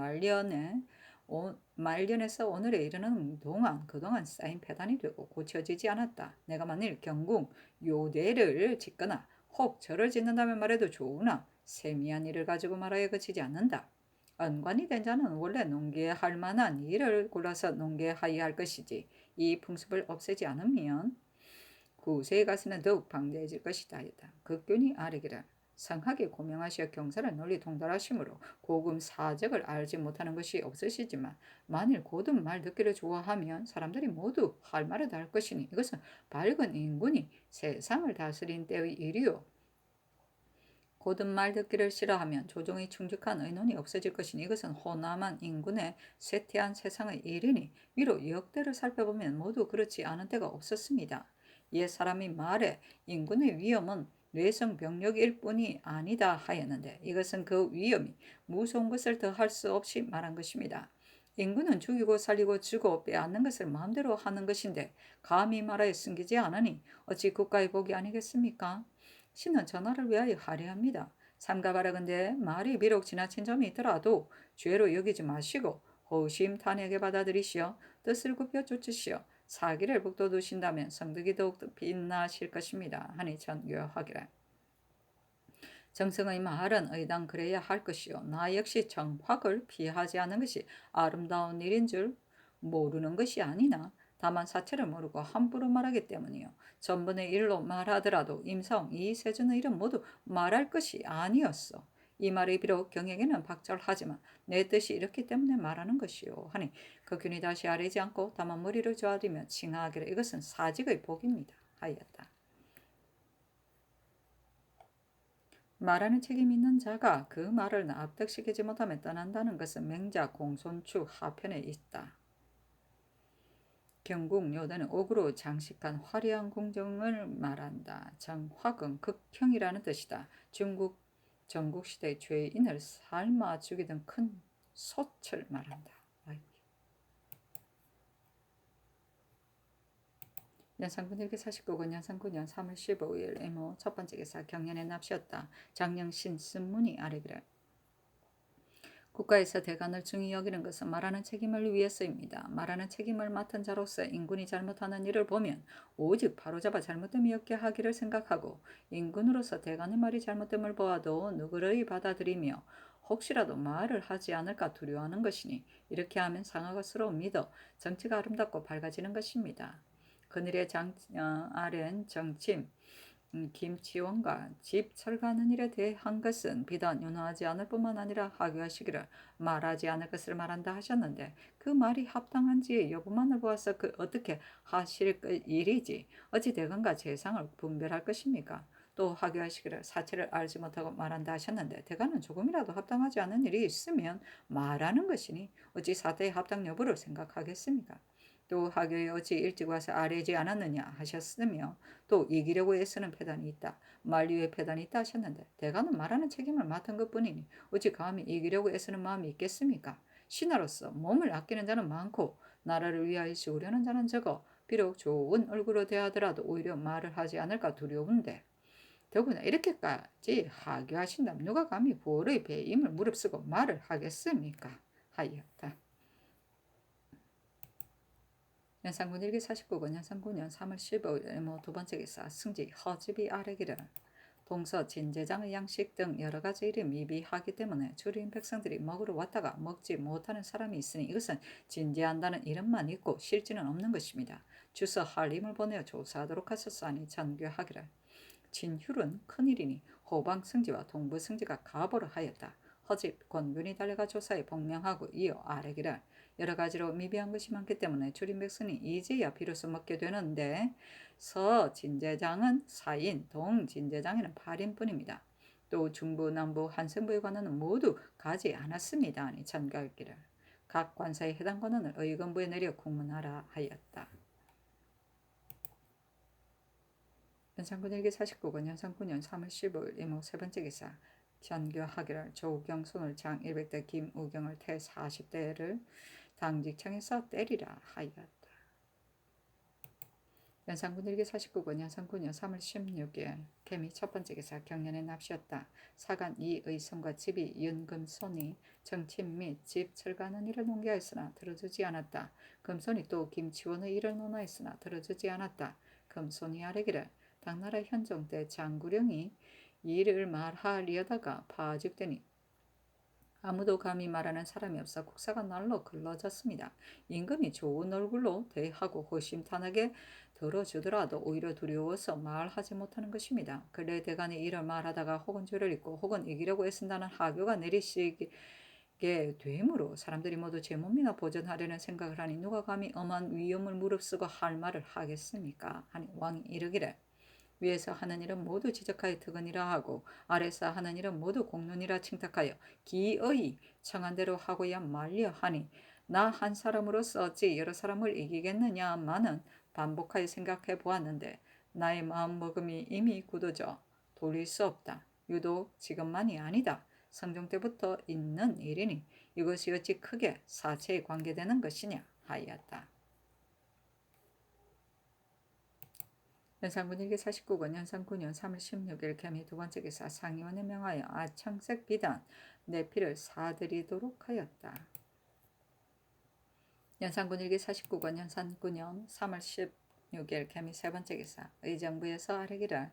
말년에서 오늘에 이르는 동안 그동안 쌓인 폐단이 되고 고쳐지지 않았다. 내가 만일 경궁 요대를 짓거나 혹 절을 짓는다면 말해도 좋으나 세미한 일을 가지고 말하여 그치지 않는다. 언관이 된 자는 원래 논개할 만한 일을 골라서 논개하여야 할 것이지 이 풍습을 없애지 않으면 구세에 가서는 더욱 방대해질 것이다 하였다. 극균이 아뢰기를 상하게 고명하시어 경사를 널리 통달하시므로 고금 사적을 알지 못하는 것이 없으시지만 만일 고든 말 듣기를 좋아하면 사람들이 모두 할 말을 다 할 것이니 이것은 밝은 인군이 세상을 다스린 때의 일이요 고든 말 듣기를 싫어하면 조정의 충직한 의논이 없어질 것이니 이것은 호남한 인군의 쇠퇴한 세상의 일이니 위로 역대를 살펴보면 모두 그렇지 않은 때가 없었습니다. 옛 사람이 말해 인군의 위험은 뇌성병력일 뿐이 아니다 하였는데 이것은 그 위험이 무서운 것을 더할 수 없이 말한 것입니다. 인군은 죽이고 살리고 주고 빼앗는 것을 마음대로 하는 것인데 감히 말하여 숨기지 않으니 어찌 국가의 복이 아니겠습니까? 신은 전하를 위하여 하려합니다. 삼가바라건대 말이 비록 지나친 점이 있더라도 죄로 여기지 마시고 허심탄회하게 받아들이시어 뜻을 굽혀 쫓으시어 사기를 북돋우신다면 성덕이 더욱 빛나실 것입니다. 하니 전교하기를 정성의 말은 의당 그래야 할 것이요 나 역시 정확을 피하지 않는 것이 아름다운 일인 줄 모르는 것이 아니나 다만 사체를 모르고 함부로 말하기 때문이요 전번의 일로 말하더라도 임성 이세준의 일은 모두 말할 것이 아니었어. 이 말이 비록 경에게는 박절하지만 내 뜻이 이렇기 때문에 말하는 것이요 하니 그 균이 다시 아뢰지 않고 다만 머리를 조아리며 칭하기를 이것은 사직의 복입니다 하였다. 말하는 책임 있는 자가 그 말을 납득시키지 못하면 떠난다는 것은 맹자 공손추 하편에 있다. 경궁 요대는 옥으로 장식한 화려한 궁정을 말한다. 정화은 극형이라는 뜻이다. 중국 전국시대의 죄인을 삶아 죽이던 큰 솥을 말한다. 연산군 149군 연산군 3월 15일 애모 첫 번째 기사 경연에 납시었다. 장영신 쓴문이 아래기를 국가에서 대간을 중히 여기는 것은 말하는 책임을 위해서입니다. 말하는 책임을 맡은 자로서 인군이 잘못하는 일을 보면 오직 바로잡아 잘못됨이 없게 하기를 생각하고 인군으로서 대간의 말이 잘못됨을 보아도 누그러이 받아들이며 혹시라도 말을 하지 않을까 두려워하는 것이니 이렇게 하면 상하가 스러워 믿어 정치가 아름답고 밝아지는 것입니다. 그늘의 아랜 정침 김치원과 집 철거하는 일에 대한 것은 비단 윤화하지 않을 뿐만 아니라 하교하시기를 말하지 않을 것을 말한다 하셨는데 그 말이 합당한지 여부만을 보아서 어떻게 하실 일이지 어찌 대간과 재상을 분별할 것입니까? 또 하교하시기를 사체를 알지 못하고 말한다 하셨는데 대간은 조금이라도 합당하지 않은 일이 있으면 말하는 것이니 어찌 사태의 합당 여부를 생각하겠습니까? 또 하교에 어찌 일찍 와서 아뢰지 않았느냐 하셨으며 또 이기려고 애쓰는 패단이 있다. 만류의 패단이 있다 하셨는데 대가는 말하는 책임을 맡은 것뿐이니 어찌 감히 이기려고 애쓰는 마음이 있겠습니까? 신하로서 몸을 아끼는 자는 많고 나라를 위하여 씌우려는 자는 적어 비록 좋은 얼굴로 대하더라도 오히려 말을 하지 않을까 두려운데 더구나 이렇게까지 하교하신다면 누가 감히 보의 배임을 무릅쓰고 말을 하겠습니까? 하였다. 연산군 일기 49권 연산군년 3월 15일 두 번째 기사 승지 허집이 아래기를 동서 진제장의 양식 등 여러 가지 일이 미비하기 때문에 주린 백성들이 먹으러 왔다가 먹지 못하는 사람이 있으니 이것은 진제한다는 이름만 있고 실지는 없는 것입니다. 주서 한림을 보내어 조사하도록 하셨사니 전교하기를 진휼은 큰일이니 호방 승지와 동부 승지가 가보를 하였다. 허집 권군이 달려가 조사에 복명하고 이어 아래기를 여러 가지로 미비한 것이 많기 때문에 주린 백성이 이제야 비로소 먹게 되는데 서 진제장은 4인, 동 진제장에는 8인뿐입니다. 또 중부, 남부, 한성부에 관한은 모두 가지 않았습니다. 아니 전가기를 각 관사의 해당 권한을 의건부에 내려 공문하라 하였다. 연산군 일기 49권 연산군년 3월 15일 이목 세 번째 기사 전교하기를 조우경 손을장 100대 김우경을 태 40대를 당직청에서 때리라 하였다. 연산군 일기 49권 연산군년 3월 16일 개미 첫 번째 기사 경련에 납시었다. 사간 이의성과 집이 윤금손이 정침 및 집 철거하는 일을 농계하였으나 들어주지 않았다. 금손이 또 김치원의 일을 논하였으나 들어주지 않았다. 금손이 아뢰기를 당나라 현종 때 장구령이 이를 말하려다가 파직되니 아무도 감히 말하는 사람이 없어 국사가 날로 글러졌습니다. 임금이 좋은 얼굴로 대하고 허심탄회하게 들어주더라도 오히려 두려워서 말하지 못하는 것입니다. 근래 대간이 이를 말하다가 혹은 죄를 잊고 혹은 이기려고 애쓴다는 하교가 내리시게 되므로 사람들이 모두 제 몸이나 보전하려는 생각을 하니 누가 감히 엄한 위험을 무릅쓰고 할 말을 하겠습니까? 하니 왕이 이르기를 위에서 하는 일은 모두 지적하여 특언이라 하고 아래서 하는 일은 모두 공론이라 칭탁하여 기어이 청한 대로 하고야 말려 하니 나 한 사람으로서 어찌 여러 사람을 이기겠느냐마는 반복하여 생각해 보았는데 나의 마음먹음이 이미 굳어져 돌릴 수 없다. 유독 지금만이 아니다. 성종 때부터 있는 일이니 이것이 어찌 크게 사체에 관계되는 것이냐 하였다. 연산군 일기 49권 연산군년 3월 16일 개미 두 번째 기사 상의원에 명하여 아청색 비단 내피를 사드리도록 하였다. 연산군 일기 49권 연산군년 3월 16일 개미 세 번째 기사 의정부에서 아뢰기를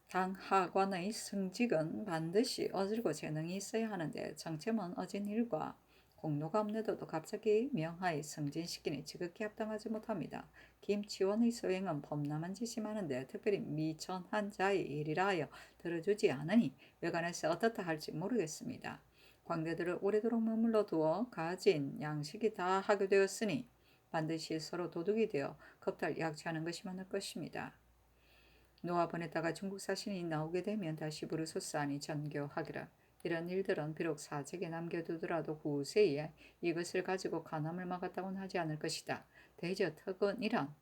당 하관의 승직은 반드시 어질고 재능이 있어야 하는데 정체먼 어진 일과 공로가 없는데도 갑자기 명하에 승진시키니 지극히 합당하지 못합니다. 김치원의 소행은 범람한 짓이 많은데 특별히 미천한 자의 일이라 하여 들어주지 않으니 외관에서 어떻다 할지 모르겠습니다. 광대들을 오래도록 머물러 두어 가진 양식이 다 하게 되었으니 반드시 서로 도둑이 되어 겁탈 약취하는 것이 많을 것입니다. 노아 보냈다가 중국 사신이 나오게 되면 다시 부르소사하니 전교하기라. 이런 일들은 비록 사책에 남겨두더라도 후세에 이것을 가지고 간암을 막았다고는 하지 않을 것이다. 대저 특언이란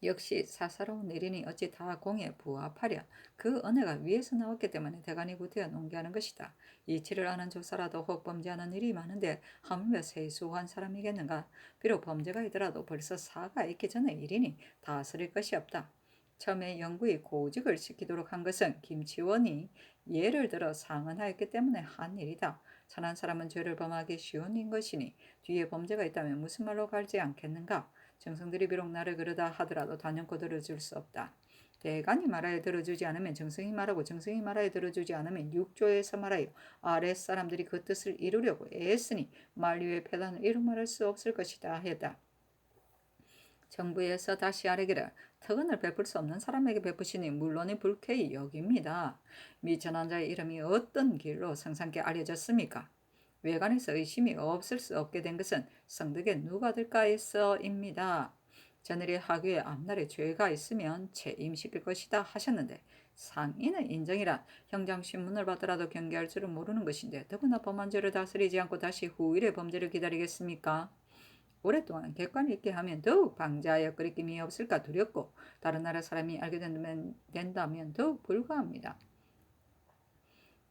역시 사사로운 일이니 어찌 다 공에 부합하랴. 그 은혜가 위에서 나왔기 때문에 대간이 구태여 농기하는 것이다. 이치를 아는 조사라도 혹 범죄하는 일이 많은데 하물며 세수한 사람이겠는가. 비록 범죄가 있더라도 벌써 사가 있기 전의 일이니 다스릴 것이 없다. 처음에 영구히 고직을 시키도록 한 것은 김치원이 예를 들어 상언하였기 때문에 한 일이다. 선한 사람은 죄를 범하기 쉬운 인 것이니 뒤에 범죄가 있다면 무슨 말로 갈지 않겠는가. 정성들이 비록 나를 그러다 하더라도 단연코 들어줄 수 없다. 대간이 말하여 들어주지 않으면 정성이 말하고 정성이 말하여 들어주지 않으면 육조에서 말하여 아랫사람들이 그 뜻을 이루려고 애쓰니 만류의 패단을 이루 말할 수 없을 것이다 했다. 정부에서 다시 아뢰기를 특언을 베풀 수 없는 사람에게 베푸시니 물론이 불쾌히 여깁니다. 미천한 자의 이름이 어떤 길로 성상께 알려졌습니까? 외관에서 의심이 없을 수 없게 된 것은 성덕에 누가 될까해서입니다. 저늘이 하교에 앞날에 죄가 있으면 체임시킬 것이다 하셨는데 상인의 인정이란 형장신문을 받더라도 경계할 줄은 모르는 것인데 더구나 범한 죄를 다스리지 않고 다시 후일의 범죄를 기다리겠습니까? 오랫동안 객관 있게 하면 더욱 방자하여 끓이낌이 없을까 두렵고 다른 나라 사람이 알게 된다면 더욱 불가합니다.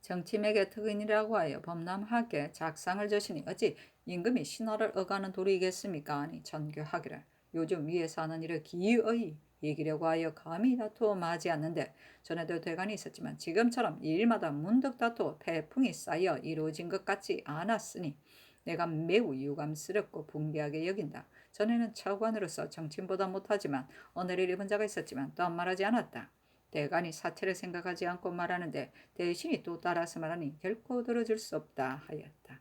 정치맥의 특인이라고 하여 범람하게 작상을 저시니 어찌 임금이 신하를 어가는 도리이겠습니까? 아니 전교하기를 요즘 위에서 하는 일을 기어이 이기려고 하여 감히 다투어마지 않는데 전에도 대간이 있었지만 지금처럼 일마다 문득 다투어 패풍이 쌓여 이루어진 것 같지 않았으니 내가 매우 유감스럽고 붕괴하게 여긴다. 전에는 차관으로서 정치인보다 못하지만 언어를 입은 자가 있었지만 또한 말하지 않았다. 대간이 사체를 생각하지 않고 말하는데 대신이 또 따라서 말하니 결코 들어줄 수 없다 하였다.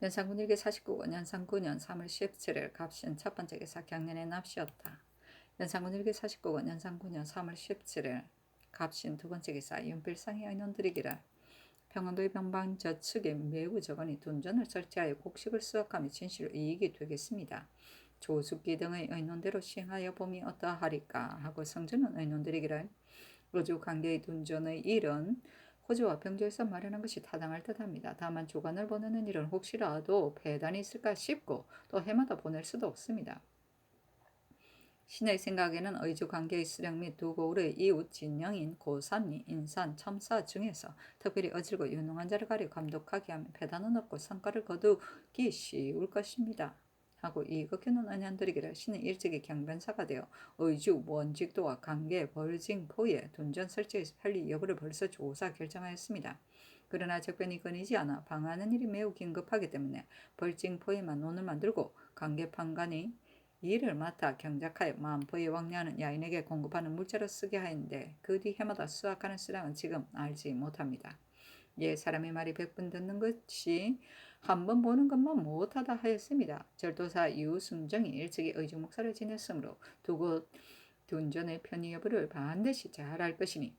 연산군 일기 49권 연산 9년 3월 17일 갑신 첫 번째 기사 경년의 납시였다. 연산군 일기 49권 연산 9년 3월 17일 갑신 두 번째 기사 윤필상의 의논드리기를 평안도의 병방 저측에 매우 적으니 둔전을 설치하여 곡식을 수확하며 진실로 이익이 되겠습니다. 조숙기 등의 의논대로 시행하여 봄이 어떠하리까 하고 성전은 의논드리기를 어주 관계의 둔전의 일은 호주와 병조에서 마련한 것이 타당할 듯합니다. 다만 조관을 보내는 일은 혹시라도 배단이 있을까 싶고 또 해마다 보낼 수도 없습니다. 신의 생각에는 의주 관계의 수령 및 두 고을의 이웃 진영인 고산리, 인산, 첨사 중에서 특별히 어질고 유능한 자를 가려 감독하게 하면 배단은 없고 성과를 거두기 쉬울 것입니다. 하고 이극규는 은연드리기를 신은 일찍이 경변사가 되어 의주 원직도와 관계 벌징포에 둔전 설치의 편리 여부를 벌써 조사 결정하였습니다. 그러나 적변이 끊이지 않아 방하는 일이 매우 긴급하기 때문에 벌징포에만 논을 만들고 관계 판관이 이를 맡아 경작하여 만포에 왕래하는 야인에게 공급하는 물자로 쓰게 하였는데 그 뒤 해마다 수확하는 수량은 지금 알지 못합니다. 사람의 말이 100번 듣는 것이 한 번 보는 것만 못하다 하였습니다. 절도사 유순정이 일찍이 의중 목사를 지냈으므로 두 곳 둔전의 편의 여부를 반드시 잘 알 것이니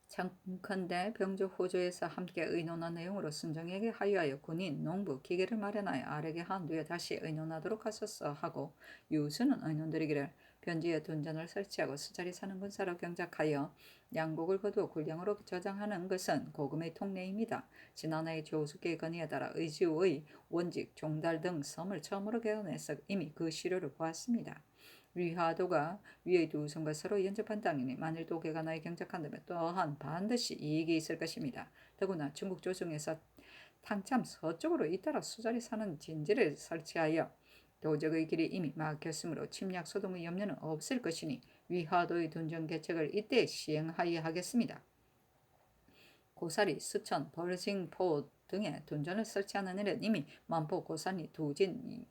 청컨대 병조 호조에서 함께 의논한 내용으로 순정에게 하유하여 군인, 농부, 기계를 마련하여 아래게 한 뒤에 다시 의논하도록 하소서 하고 유수는 의논드리기를 변지에 둔전을 설치하고 수자리 사는 군사로 경작하여 양곡을 거두어 군량으로 저장하는 것은 고금의 통례입니다. 지난해 조숙계의 건의에 따라 의주의 원직, 종달 등 섬을 처음으로 개헌해서 이미 그 시료를 보았습니다. 위화도가 위의 두 섬과 서로 연접한 땅이니 만일 도계가 나에 경작한다면 또한 반드시 이익이 있을 것입니다. 더구나 중국 조정에서 탕참 서쪽으로 잇따라 수자리 사는 진지를 설치하여 도적의 길이 이미 막혔으므로 침략 소동의 염려는 없을 것이니 위화도의 둔전 계책을 이때 시행하여야 하겠습니다. 고사리, 수천, 벌징포 등의 둔전을 설치하는 일은 이미 만포, 고산리, 두진이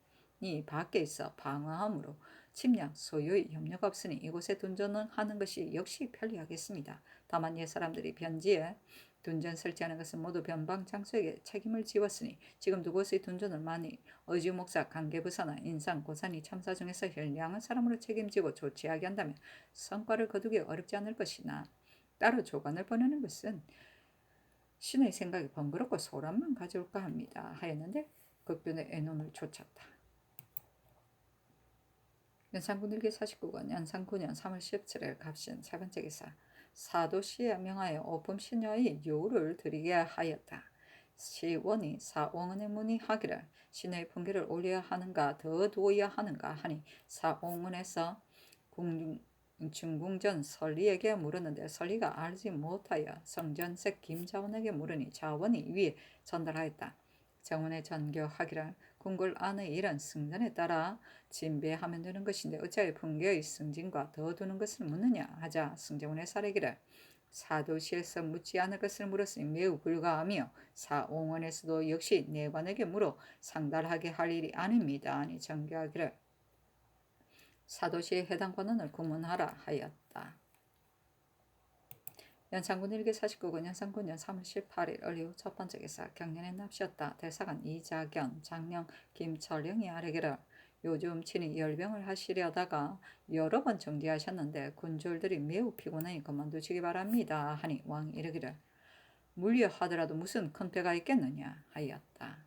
밖에 있어 방어함으로 침략, 소유의 염려가 없으니 이곳에 둔전을 하는 것이 역시 편리하겠습니다. 다만 옛사람들이 변지에 둔전 설치하는 것은 모두 변방 장소에게 책임을 지웠으니 지금 두 곳의 둔전을 만일 의주 목사, 관계부사나 인상, 고산이 참사 중에서 현량한 사람으로 책임지고 조치하게 한다면 성과를 거두기 어렵지 않을 것이나 따로 조관을 보내는 것은 신의 생각이 번거롭고 소란만 가져올까 합니다. 하였는데 극변의 애논을 쫓았다. 연산군 일기 49권 연산 9년 3월 17일 갑신 세 번째 기사 사도시에 명하여 오품 신녀의 요를 드리게 하였다. 시원이 사옹은에 문의하기를 신의 풍기를 올려야 하는가 더 두어야 하는가 하니 사옹은에서 중궁전 설리에게 물었는데 설리가 알지 못하여 성전색 김자원에게 물으니 자원이 위에 전달하였다. 정원에 전교하기를 궁궐 안의 일은 승전에 따라 진배하면 되는 것인데 어찌하여 풍계의 승진과 더 두는 것을 묻느냐 하자 승정원의 사례기를 사도시에서 묻지 않을 것을 물었으니 매우 불가하며 사옹원에서도 역시 내관에게 물어 상달하게 할 일이 아닙니다. 아니 전교하기를 사도시의 해당 관원을 구문하라 하였다. 연산군 일기 49권 연산 9년 3월 18일 을리후 첫 번째 기사 경년에 납시였다. 대사관 이자견 장령 김철령이 아뢰기를 요즘 친히 열병을 하시려다가 여러 번 정지하셨는데 군졸들이 매우 피곤하니 그만두시기 바랍니다. 하니 왕이 이르기를 물려하더라도 무슨 큰 패가 있겠느냐 하였다.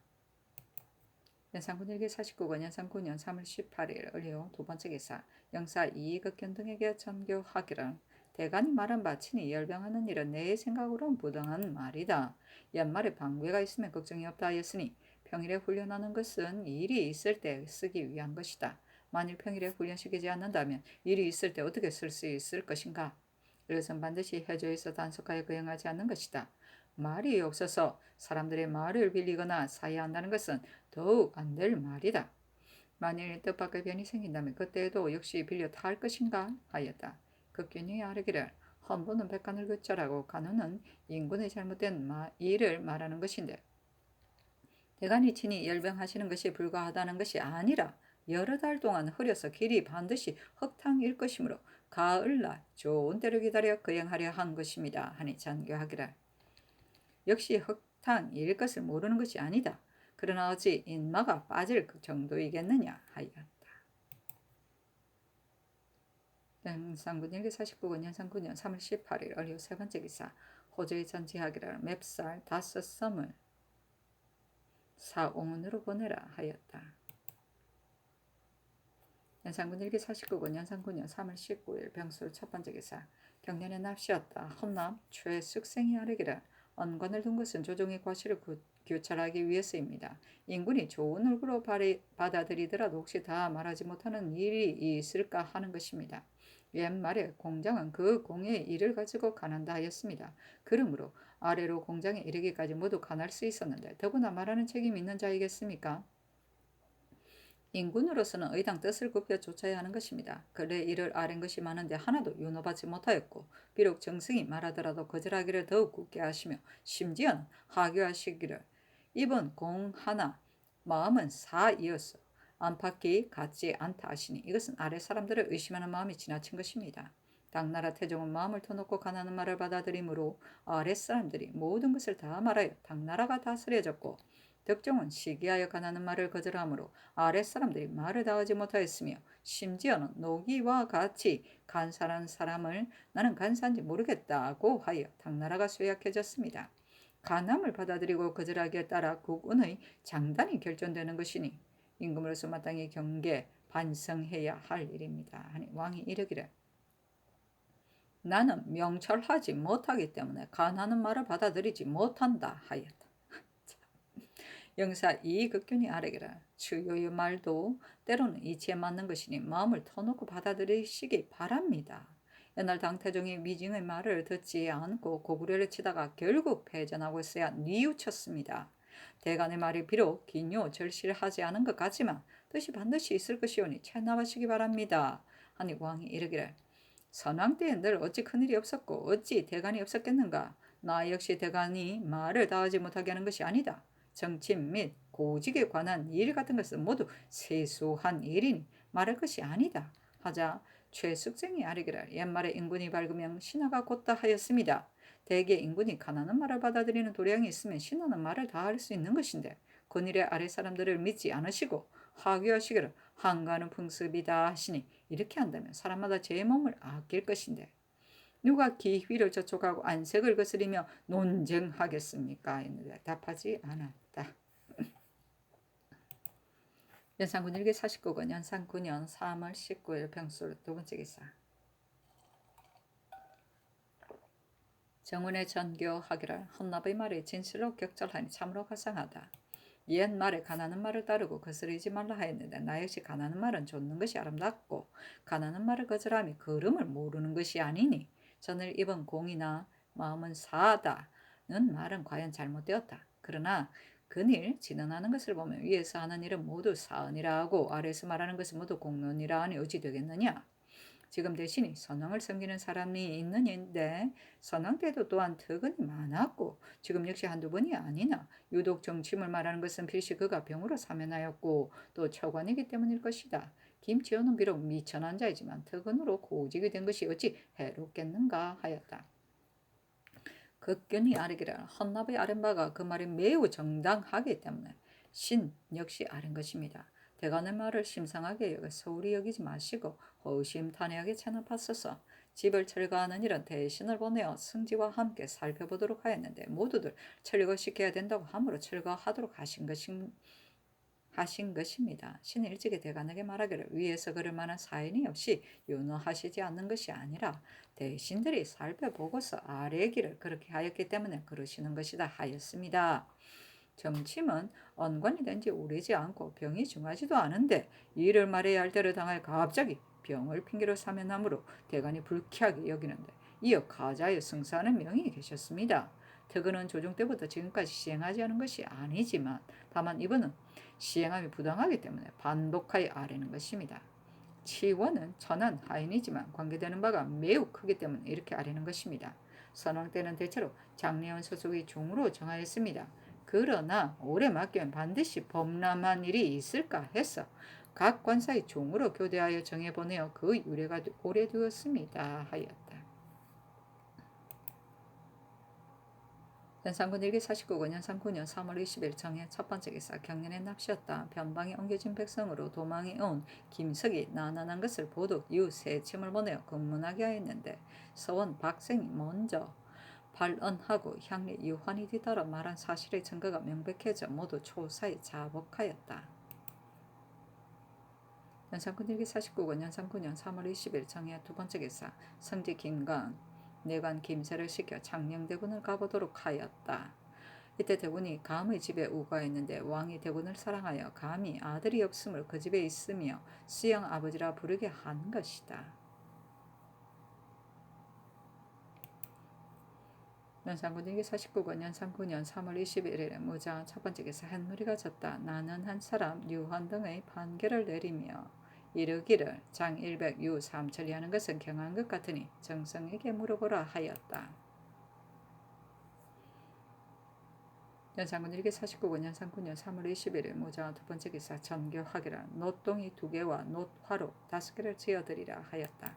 연산군 일기 49권 연산 9년 3월 18일 을요 두 번째 기사 영사 이익극견 등에게 전교하기를 대간이 말한 바 친히 열병하는 일은 내 생각으로는 부당한 말이다. 연말에 방괴가 있으면 걱정이 없다 하였으니 평일에 훈련하는 것은 일이 있을 때 쓰기 위한 것이다. 만일 평일에 훈련시키지 않는다면 일이 있을 때 어떻게 쓸 수 있을 것인가? 이것은 반드시 해조에서 단속하여 거행하지 않는 것이다. 말이 없어서 사람들의 말을 빌리거나 사야한다는 것은 더욱 안 될 말이다. 만일 뜻밖의 변이 생긴다면 그때에도 역시 빌려 탈 것인가 하였다. 극균이 아르기를 헌부는 백간을 교절하고 간호는 인군의 잘못된 일을 말하는 것인데 대간이 친히 열병하시는 것이 불가하다는 것이 아니라 여러 달 동안 흐려서 길이 반드시 흙탕일 것이므로 가을날 좋은 때를 기다려 거행하려 한 것입니다. 하니 잔교하기를 역시 흙탕일 것을 모르는 것이 아니다. 그러나 어찌 인마가 빠질 그 정도이겠느냐 하였다. 연산군 일기 49권 연산 9년 3월 18일 을요 세 번째 기사 호주의 전지하기를 맵쌀 5섬을 사옹은으로 보내라 하였다. 연산군 일기 49권 연산 9년 3월 19일 병술 첫 번째 기사 경년에 납시였다. 험남 최숙생이 아르기를 언관을 둔 것은 조정의 과실을 교찰하기 위해서입니다. 인군이 좋은 얼굴로 받아들이더라도 혹시 다 말하지 못하는 일이 있을까 하는 것입니다. 옛말에 공장은 그 공의 일을 가지고 가난다 하였습니다. 그러므로 아래로 공장에 이르기까지 모두 가날 수 있었는데 더구나 말하는 책임이 있는 자이겠습니까? 인군으로서는 의당 뜻을 굽혀 쫓아야 하는 것입니다. 그래 이를 아랜 것이 많은데 하나도 윤호받지 못하였고 비록 정승이 말하더라도 거절하기를 더욱 굳게 하시며 심지어는 하교하시기를 입은 공 하나 마음은 사이었어 안팎이 같지 않다 하시니 이것은 아래 사람들을 의심하는 마음이 지나친 것입니다. 당나라 태종은 마음을 터놓고 가나는 말을 받아들이므로 아래 사람들이 모든 것을 다 말하여 당나라가 다스려졌고 덕종은 시기하여 가나는 말을 거절하므로 아랫 사람들이 말을 다하지 못하였으며 심지어는 노기와 같이 간사한 사람을 나는 간사인지 모르겠다고 하여 당나라가 쇠약해졌습니다. 간함을 받아들이고 거절하기에 따라 국운의 장단이 결정되는 것이니 임금으로서 마땅히 경계 반성해야 할 일입니다. 하니 왕이 이르기를 나는 명철하지 못하기 때문에 간하는 말을 받아들이지 못한다 하였다. 영사 이극균이 아래기라 주요의 말도 때로는 이치에 맞는 것이니 마음을 터놓고 받아들이시기 바랍니다. 옛날 당태종이 미징의 말을 듣지 않고 고구려를 치다가 결국 패전하고 있어야 뉘우쳤습니다. 대간의 말이 비록 기뇨 절실하지 않은 것 같지만 뜻이 반드시 있을 것이오니 채나가시기 바랍니다. 하니 왕이 이르기를 선왕 때엔 늘 어찌 큰일이 없었고 어찌 대간이 없었겠는가. 나 역시 대간이 말을 다하지 못하게 하는 것이 아니다. 정침 및 고직에 관한 일 같은 것은 모두 세수한 일이니 말할 것이 아니다 하자 최숙생이 아뢰기를 옛말에 인군이 밝으면 신하가 곧다 하였습니다. 대개 인군이 가난한 말을 받아들이는 도량이 있으면 신하는 말을 다 할 수 있는 것인데 권일의 아래 사람들을 믿지 않으시고 하교하시기를 한가하는 풍습이다 하시니 이렇게 한다면 사람마다 제 몸을 아낄 것인데 누가 기휘를 저촉하고 안색을 거스리며 논쟁하겠습니까? 했는데 답하지 않았다. 연산군 일기 49권 연산 9년 3월 19일 병술 두 번째 기사 정운의 전교하기를 헌납의 말이 진실로 격절하니 참으로 가상하다. 옛 말에 가나는 말을 따르고 거스르지 말라 하였는데 나 역시 가나는 말은 좇는 것이 아름답고 가나는 말을 거절함이 걸음을 모르는 것이 아니니 전을 입은 공이나 마음은 사하다는 말은 과연 잘못되었다. 그러나 근일 진언하는 것을 보면 위에서 하는 일은 모두 사언이라 하고 아래에서 말하는 것은 모두 공론이라 하니 어찌 되겠느냐. 지금 대신에 선왕을 섬기는 사람이 있느냐인데 선왕 때도 또한 특은이 많았고 지금 역시 한두 번이 아니나 유독 정침을 말하는 것은 필시 그가 병으로 사면하였고 또 처관이기 때문일 것이다. 김치호는 비록 미천한 자이지만 특은으로 고직이 된 것이 어찌 해롭겠는가 하였다. 극견이 아르기를 헌납의 아른 바가 그 말이 매우 정당하기 때문에 신 역시 아른 것입니다. 대간의 말을 심상하게 여겨 소홀히 여기지 마시고 허심탄회하게 체납하소서. 집을 철거하는 일은 대신을 보내어 승지와 함께 살펴보도록 하였는데 모두들 철거시켜야 된다고 함으로 철거하도록 하신 것입니다. 하신 것입니다. 신이 일찍이 대간에게 말하기를 위에서 그럴 만한 사인이 없이 윤허하시지 않는 것이 아니라 대신들이 살펴보고서 아뢰기를 그렇게 하였기 때문에 그러시는 것이다 하였습니다. 점침은 언관이 된 지 오래지 않고 병이 중하지도 않은데 이를 말해야 할 때를 당할 갑자기 병을 핑계로 사면함으로 대간이 불쾌하게 여기는데 이어 가자에 승사하는 명이 계셨습니다. 특은은 조정 때부터 지금까지 시행하지 않은 것이 아니지만 다만 이번은 시행함이 부당하기 때문에 반복하여 아뢰는 것입니다. 치원은 천한 하인이지만 관계되는 바가 매우 크기 때문에 이렇게 아뢰는 것입니다. 선왕 때는 대체로 장례원 소속의 종으로 정하였습니다. 그러나 올해 맡기면 반드시 범람한 일이 있을까 해서 각 관사의 종으로 교대하여 정해보내어 그 유래가 오래 되었습니다 하였다. 연산군 일기 49권 연산군년 3월 20일 정해 첫 번째 기사 경련에 납시었다. 변방에 옮겨진 백성으로 도망해 온 김석이 나난한 것을 보도 이후 새 침을 보내어 검문하게 하였는데 서원 박생이 먼저 발언하고 향리 유환이 뒤따라 말한 사실의 증거가 명백해져 모두 초사에 자복하였다. 연산군 일기 49권 연산군년 3월 20일 정해 두 번째 기사 성지 김강 내관 김세를 시켜 창녕대군을 가보도록 하였다. 이때 대군이 감의 집에 우거했는데 왕이 대군을 사랑하여 감이 아들이 없음을 그 집에 있으며 수영 아버지라 부르게 한 것이다. 연산군 일기 49권 연산군년 3월 21일에 무자 첫 번째 기사 햇누리가 졌다. 나는 한 사람 유환 등의 판결을 내리며 이르기를 장일백 유 삼천리 하는 것은 경한 것 같으니 정성에게 물어보라 하였다. 연산군 일기 49권 연산군년 3월 21일 무자 두 번째 기사 전교하기라 놋동이 2개와 놋화로 5개를 지어드리라 하였다.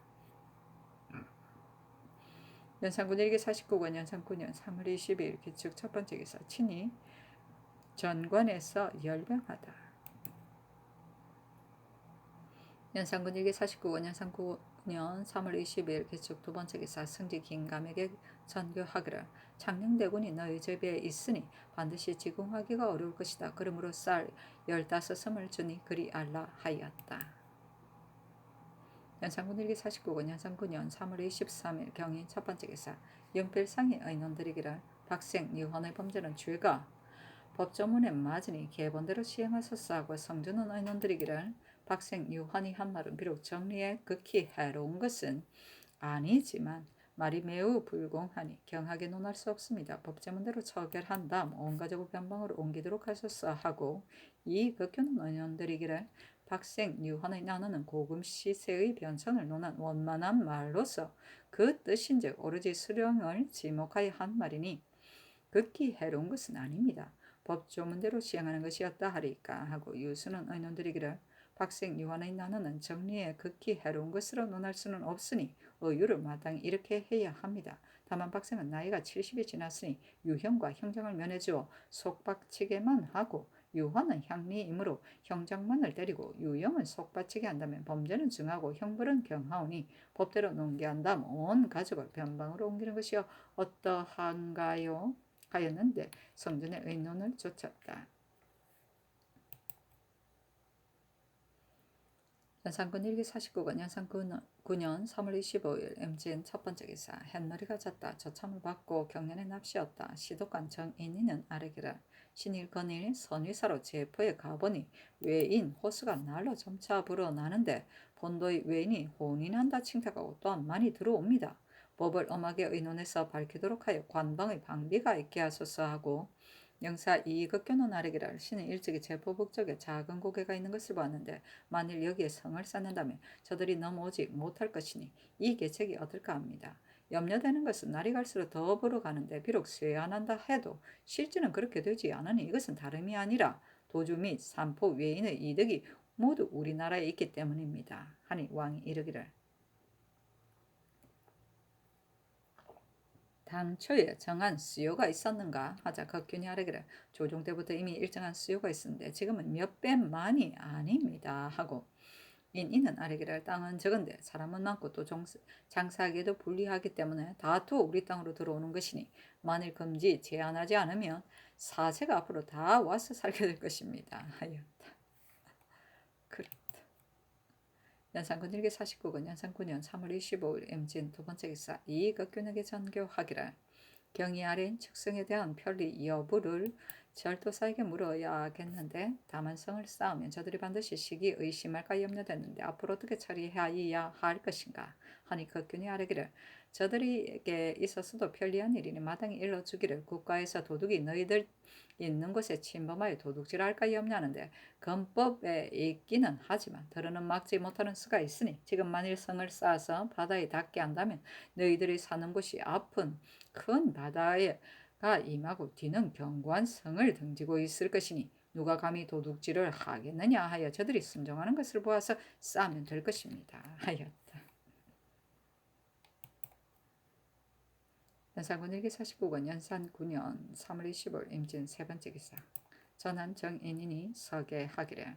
연산군 일기 49권 연산군년 3월 22일 기축 첫 번째 기사 친히 전관에서 열병하다. 연산군 일기 49권 연산군년 3월 20일 기축 두 번째 기사 승지 긴감에게 전교하기를 창녕대군이 너희 집에 있으니 반드시 지공하기가 어려울 것이다. 그러므로 쌀 15섬을 주니 그리 알라 하였다. 연산군 일기 49권 연산군년 3월 23일 경인 첫 번째 기사 영필상의 의논드리기를 박생 유헌의 범죄는 죄가 법조문에 맞으니 계본대로 시행하소서 하고 성주는 의논드리기를 박생 유헌이 한 말은 비록 정리에 극히 해로운 것은 아니지만 말이 매우 불공하니 경하게 논할 수 없습니다. 법제문대로 처결한 다음 온 가족을 변방으로 옮기도록 하소서 하고 이 극교는 의논드리기를 박생 유헌의 나누는 고금 시세의 변천을 논한 원만한 말로서 그 뜻인즉 오로지 수령을 지목하여 한 말이니 극히 해로운 것은 아닙니다. 법조문대로 시행하는 것이었다 하리까 하고 유수는 의논드리기를 박생 유한의 나누는 정리에 극히 해로운 것으로 논할 수는 없으니 의유를 마땅히 이렇게 해야 합니다. 다만 박생은 나이가 70이 지났으니 유형과 형장을 면해주어 속박치게만 하고 유한은 향리이므로 형장만을 때리고 유형은 속박치게 한다면 범죄는 증하고 형벌은 경하오니 법대로 논개한 다음 온 가족을 변방으로 옮기는 것이 어떠한가요? 하였는데 성준의 의논을 좇았다. 연산군 일기 49권 연산군 9년 3월 25일 MGN 첫 번째 기사 햇놀이가 졌다. 저참을 받고 경련에 납시었다. 시독관 정인이는 아래기라 신일건일 선위사로 제포에 가보니 외인 호수가 날로 점차 불어나는데 본도의 외인이 혼인한다 칭탁하고 또한 많이 들어옵니다. 법을 엄하게 의논해서 밝히도록 하여 관방의 방비가 있게 하소서 하고 영사 이극교는 아래기를 신은 일찍이 제포 북쪽에 작은 고개가 있는 것을 보았는데 만일 여기에 성을 쌓는다면 저들이 넘어오지 못할 것이니 이 계책이 어떨까 합니다. 염려되는 것은 날이 갈수록 더 불어가는데 비록 쇠안한다 해도 실제는 그렇게 되지 않으니 이것은 다름이 아니라 도주 및 산포 외인의 이득이 모두 우리나라에 있기 때문입니다. 하니 왕이 이르기를 당초에 정한 수요가 있었는가 하자 곽균이 아뢰기를 조종 때부터 이미 일정한 수요가 있었는데 지금은 몇 배만이 아닙니다 하고 인이는 아뢰기를 땅은 적은데 사람은 많고 또 장사하기에도 불리하기 때문에 다투어 우리 땅으로 들어오는 것이니 만일 금지 제한하지 않으면 사세가 앞으로 다 와서 살게 될 것입니다 하였다. 연산군 일기 49권 연산 9년 3월 25일 임진 두 번째 기사 이익억균에게 전교하기를 경위 아래인 축성에 대한 편리 여부를 절도사에게 물어야겠는데 다만 성을 쌓으면 저들이 반드시 시기 의심할까 염려됐는데 앞으로 어떻게 처리해야 할 것인가 하니 극균이 아뢰기를 저들에게 있어서도 편리한 일이니 마땅히 일러주기를 국가에서 도둑이 너희들 있는 곳에 침범하여 도둑질할까 염려하는데 건법에 있기는 하지만 더러는 막지 못하는 수가 있으니 지금 만일 성을 쌓아서 바다에 닿게 한다면 너희들이 사는 곳이 앞은 큰 바다에가 임하고 뒤는 견고한 성을 등지고 있을 것이니 누가 감히 도둑질을 하겠느냐 하여 저들이 순종하는 것을 보아서 싸면 될 것입니다 하였다. 연산군 일기 49권 연산 9년 3월 25일 임진 세 번째 기사 전한 정인인이 서계하기를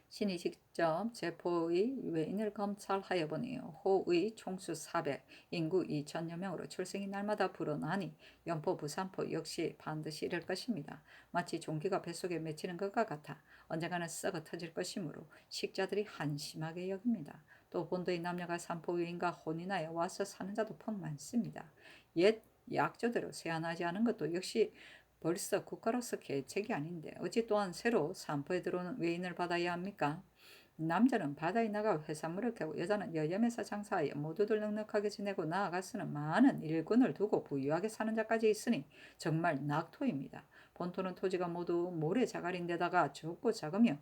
신이 직접 제포의 외인을 검찰하여 보니 호의 총수 400, 인구 2천여 명으로 출생이 날마다 불어나니 연포, 부산포 역시 반드시 이럴 것입니다. 마치 종기가 뱃속에 맺히는 것과 같아 언젠가는 썩어 터질 것이므로 식자들이 한심하게 여깁니다. 또 본도의 남녀가 산포 외인과 혼인하여 와서 사는 자도 퍽 많습니다. 옛 약조대로 세안하지 않은 것도 역시 벌써 국가로서 계책이 아닌데 어찌 또한 새로 산포에 들어오는 외인을 받아야 합니까? 남자는 바다에 나가 해산물을 캐고 여자는 여염에서 장사하여 모두들 넉넉하게 지내고 나아가서는 많은 일꾼을 두고 부유하게 사는 자까지 있으니 정말 낙토입니다. 본토는 토지가 모두 모래자갈인데다가 좁고 작으며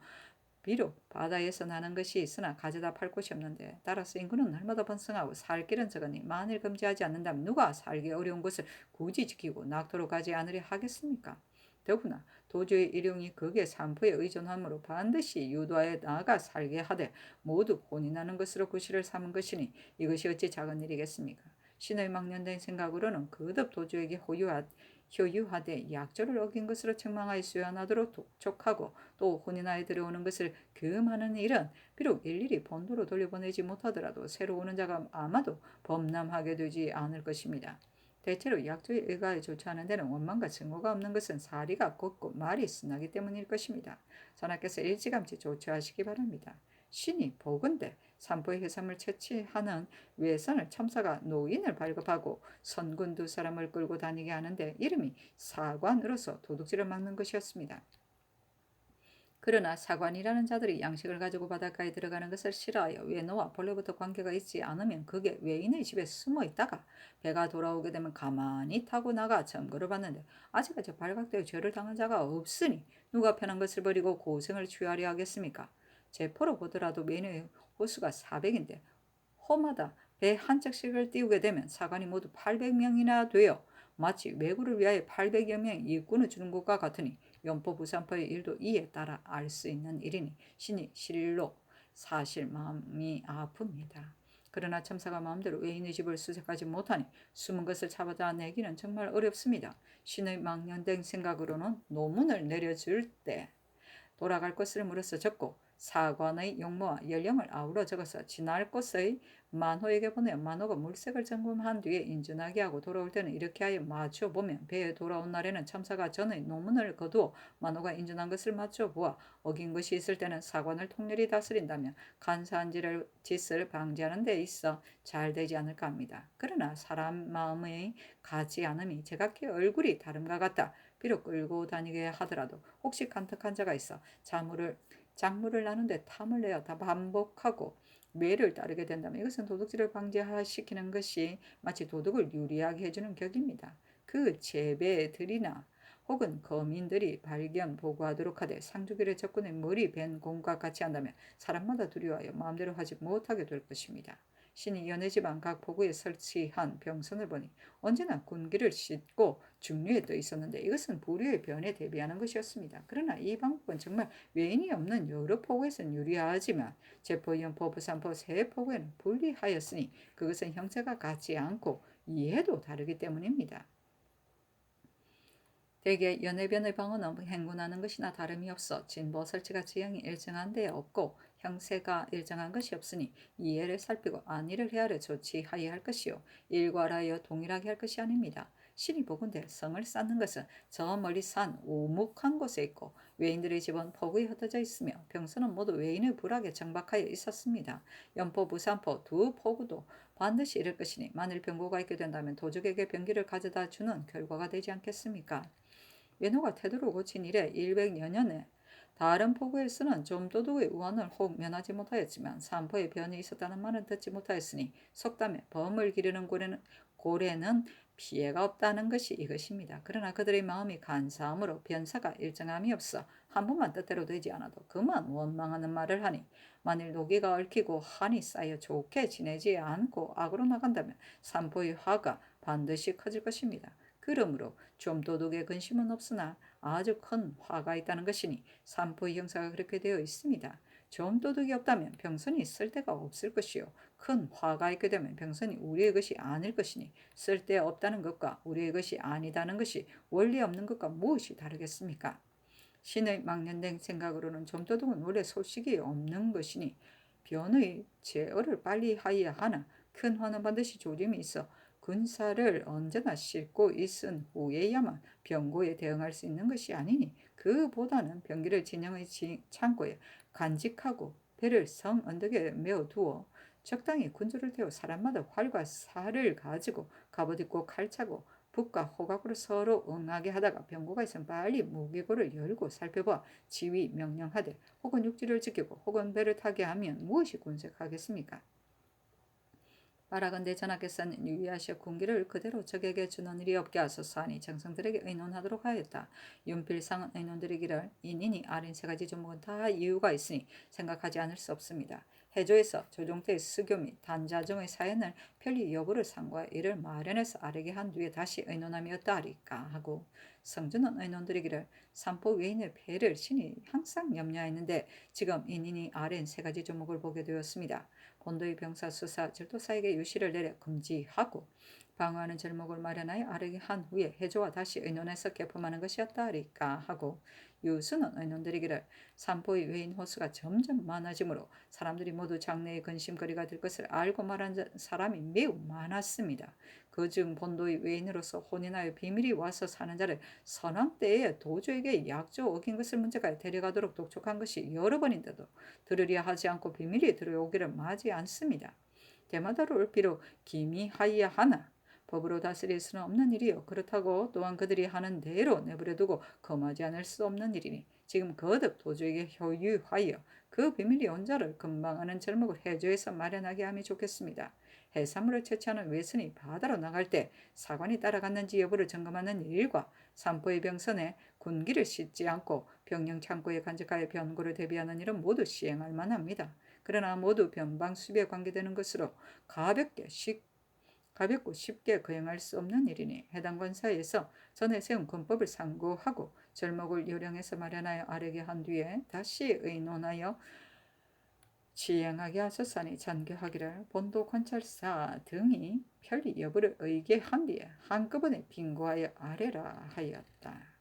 비록 바다에서 나는 것이 있으나 가져다 팔 곳이 없는데 따라서 인구는 날마다 번성하고 살 길은 적으니 만일 금지하지 않는다면 누가 살기 어려운 곳을 굳이 지키고 낙토로 가지 않으려 하겠습니까? 더구나 도주의 일용이 극의 산포에 의존하므로 반드시 유도하여 나아가 살게 하되 모두 혼인하는 것으로 구실을 삼은 것이니 이것이 어찌 작은 일이겠습니까? 신의 망년된 생각으로는 거듭 도주에게 효유하되 약조를 어긴 것으로 책망하여 수연하도록 독촉하고 또 혼인하여 들어오는 것을 금하는 일은 비록 일일이 본도로 돌려보내지 못하더라도 새로 오는 자가 아마도 범람하게 되지 않을 것입니다. 대체로 약조의 의가에 조처하는 데는 원망과 증오가 없는 것은 사리가 곱고 말이 순하기 때문일 것입니다. 전하께서 일찌감치 조처하시기 바랍니다. 신이 보건대 산포의 해산물 채취하는 외선을 첨사가 노인을 발급하고 선군 두 사람을 끌고 다니게 하는데 이름이 사관으로서 도둑질을 막는 것이었습니다. 그러나 사관이라는 자들이 양식을 가지고 바닷가에 들어가는 것을 싫어하여 외노와 본래부터 관계가 있지 않으면 그게 외인의 집에 숨어 있다가 배가 돌아오게 되면 가만히 타고 나가 점거를 받는데 아직까지 발각되어 죄를 당한 자가 없으니 누가 편한 것을 버리고 고생을 취하려 하겠습니까? 제포로 보더라도 외인의 호수가 400인데 호마다 배 한 척씩을 띄우게 되면 사관이 모두 800명이나 되어 마치 왜구를 위하여 800여 명의 일꾼을 주는 것과 같으니 연포 부산포의 일도 이에 따라 알 수 있는 일이니 신이 실로 사실 마음이 아픕니다. 그러나 첨사가 마음대로 외인의 집을 수색하지 못하니 숨은 것을 잡아내기는 정말 어렵습니다. 신의 망년된 생각으로는 노문을 내려줄 때 돌아갈 것을 물어서 적고 사관의 용모와 연령을 아우러 적어서 지날 곳의 만호에게 보내어 만호가 물색을 점검한 뒤에 인준하게 하고 돌아올 때는 이렇게 하여 맞춰 보면 배에 돌아온 날에는 첨사가 전의 노문을 거두어 만호가 인준한 것을 맞춰 보아 어긴 것이 있을 때는 사관을 통렬히 다스린다면 간사한 짓을 방지하는 데 있어 잘 되지 않을까 합니다. 그러나 사람 마음의 같지 않음이 제각기 얼굴이 다름과 같다. 비록 끌고 다니게 하더라도 혹시 간특한 자가 있어 작물을 나누는데 탐을 내어 다 반복하고 매를 따르게 된다면 이것은 도둑질을 방지시키는 것이 마치 도둑을 유리하게 해주는 격입니다. 그 재배들이나 혹은 거민들이 발견 보고하도록 하되 상주길에 접근해 머리 벤 공과 같이 한다면 사람마다 두려워하여 마음대로 하지 못하게 될 것입니다. 신이 연해지방 각 포구에 설치한 병선을 보니 언제나 군기를 싣고 중류에 떠 있었는데 이것은 불의의 변에 대비하는 것이었습니다. 그러나 이 방법은 정말 외인이 없는 여러 포구에서는 유리하지만 제포, 연포, 부산포, 세 포구에는 불리하였으니 그것은 형체가 같지 않고 이해도 다르기 때문입니다. 대개 연해변의 방어는 행군하는 것이나 다름이 없어 진보 설치가 지형이 일정한 데에 없고 형세가 일정한 것이 없으니 이해를 살피고 안위를 헤아려 조치하여야 할 것이요 일괄하여 동일하게 할 것이 아닙니다. 신이 보건대 성을 쌓는 것은 저 멀리 산 우묵한 곳에 있고 외인들의 집은 폭우에 흩어져 있으며 병선은 모두 외인의 부락에 정박하여 있었습니다. 연포, 부산포 두 포구도 반드시 이럴 것이니 만일 병고가 있게 된다면 도적에게 병기를 가져다 주는 결과가 되지 않겠습니까? 외노가 태도를 고친 이래 100여 년에 다른 포구에서는 좀도둑의 우환을 혹 면하지 못하였지만 산포의 변이 있었다는 말은 듣지 못하였으니 속담에 범을 기르는 고래는 피해가 없다는 것이 이것입니다. 그러나 그들의 마음이 간사함으로 변사가 일정함이 없어 한 번만 뜻대로 되지 않아도 그만 원망하는 말을 하니 만일 노기가 얽히고 한이 쌓여 좋게 지내지 않고 악으로 나간다면 산포의 화가 반드시 커질 것입니다. 그러므로 좀도둑의 근심은 없으나 아주 큰 화가 있다는 것이니 산포의 형사가 그렇게 되어 있습니다. 좀도둑이 없다면 병선이 쓸데가 없을 것이요 큰 화가 있게 되면 병선이 우리의 것이 아닐 것이니 쓸데없다는 것과 우리의 것이 아니다는 것이 원리 없는 것과 무엇이 다르겠습니까? 신의 망년된 생각으로는 좀도둑은 원래 소식이 없는 것이니 변의 제어를 빨리 하여야 하나 큰 화는 반드시 조짐이 있어 군사를 언제나 싣고 있은 후에야만 병고에 대응할 수 있는 것이 아니니 그보다는 병기를 진영의 창고에 간직하고 배를 성 언덕에 메어 두어 적당히 군주를 태워 사람마다 활과 살을 가지고 갑옷입고 칼차고 북과 호각으로 서로 응하게 하다가 병고가 있으면 빨리 무기고를 열고 살펴봐 지휘 명령하되 혹은 육지를 지키고 혹은 배를 타게 하면 무엇이 군색하겠습니까? 바라건대 전하께서는 유의하시어 군기를 그대로 적에게 주는 일이 없게 하소서 하니 장성들에게 의논하도록 하였다. 윤필상은 의논드리기를 인인이 아린 세 가지 종목은 다 이유가 있으니 생각하지 않을 수 없습니다. 해조에서 조종태의 수교 및 단자종의 사연을 편리 여부를 상고하여 이를 마련해서 아르게 한 뒤에 다시 의논함이었다 하리까 하고 성주는 의논드리기를 삼포 외인의 패를 신이 항상 염려했는데 지금 인인이 아랜 세 가지 종목을 보게 되었습니다. 본도의 병사 수사 절도사에게 유시를 내려 금지하고 방어하는 절목을 마련하여 아르게 한 후에 해조와 다시 의논해서 개품하는 것이었다 하리까 하고 유수는 의논드리기를 삼포의 외인 호수가 점점 많아지므로 사람들이 모두 장래의 근심거리가 될 것을 알고 말한 사람이 매우 많았습니다. 그중 본도의 외인으로서 혼인하여 비밀이 와서 사는 자를 선왕 때에 도주에게 약조 어긴 것을 문제가 데려가도록 독촉한 것이 여러 번인데도 들으려 하지 않고 비밀이 들어오기를 마지 않습니다. 대마다를 비록 기미하여야 하나 법으로 다스릴 수는 없는 일이요. 그렇다고 또한 그들이 하는 대로 내버려두고 금하지 않을 수 없는 일이니 지금 거듭 도주에게 효유하여 그 비밀이 온 자를 금방하는 절목을 해조에서 마련하게 함이 좋겠습니다. 해산물을 채취하는 외선이 바다로 나갈 때 사관이 따라갔는지 여부를 점검하는 일과 산포의 병선에 군기를 싣지 않고 병영 창고에 간직하여 변고를 대비하는 일은 모두 시행할 만합니다. 그러나 모두 변방 수비에 관계되는 것으로 가볍고 쉽게 거행할 수 없는 일이니 해당 권사에서 전에 세운 군법을 상고하고 절목을 요령해서 마련하여 아뢰게 한 뒤에 다시 의논하여 시행하게 하소서니 전교하기를 본도 관찰사 등이 편리 여부를 의계한 뒤에 한꺼번에 빙고하여 아뢰라 하였다.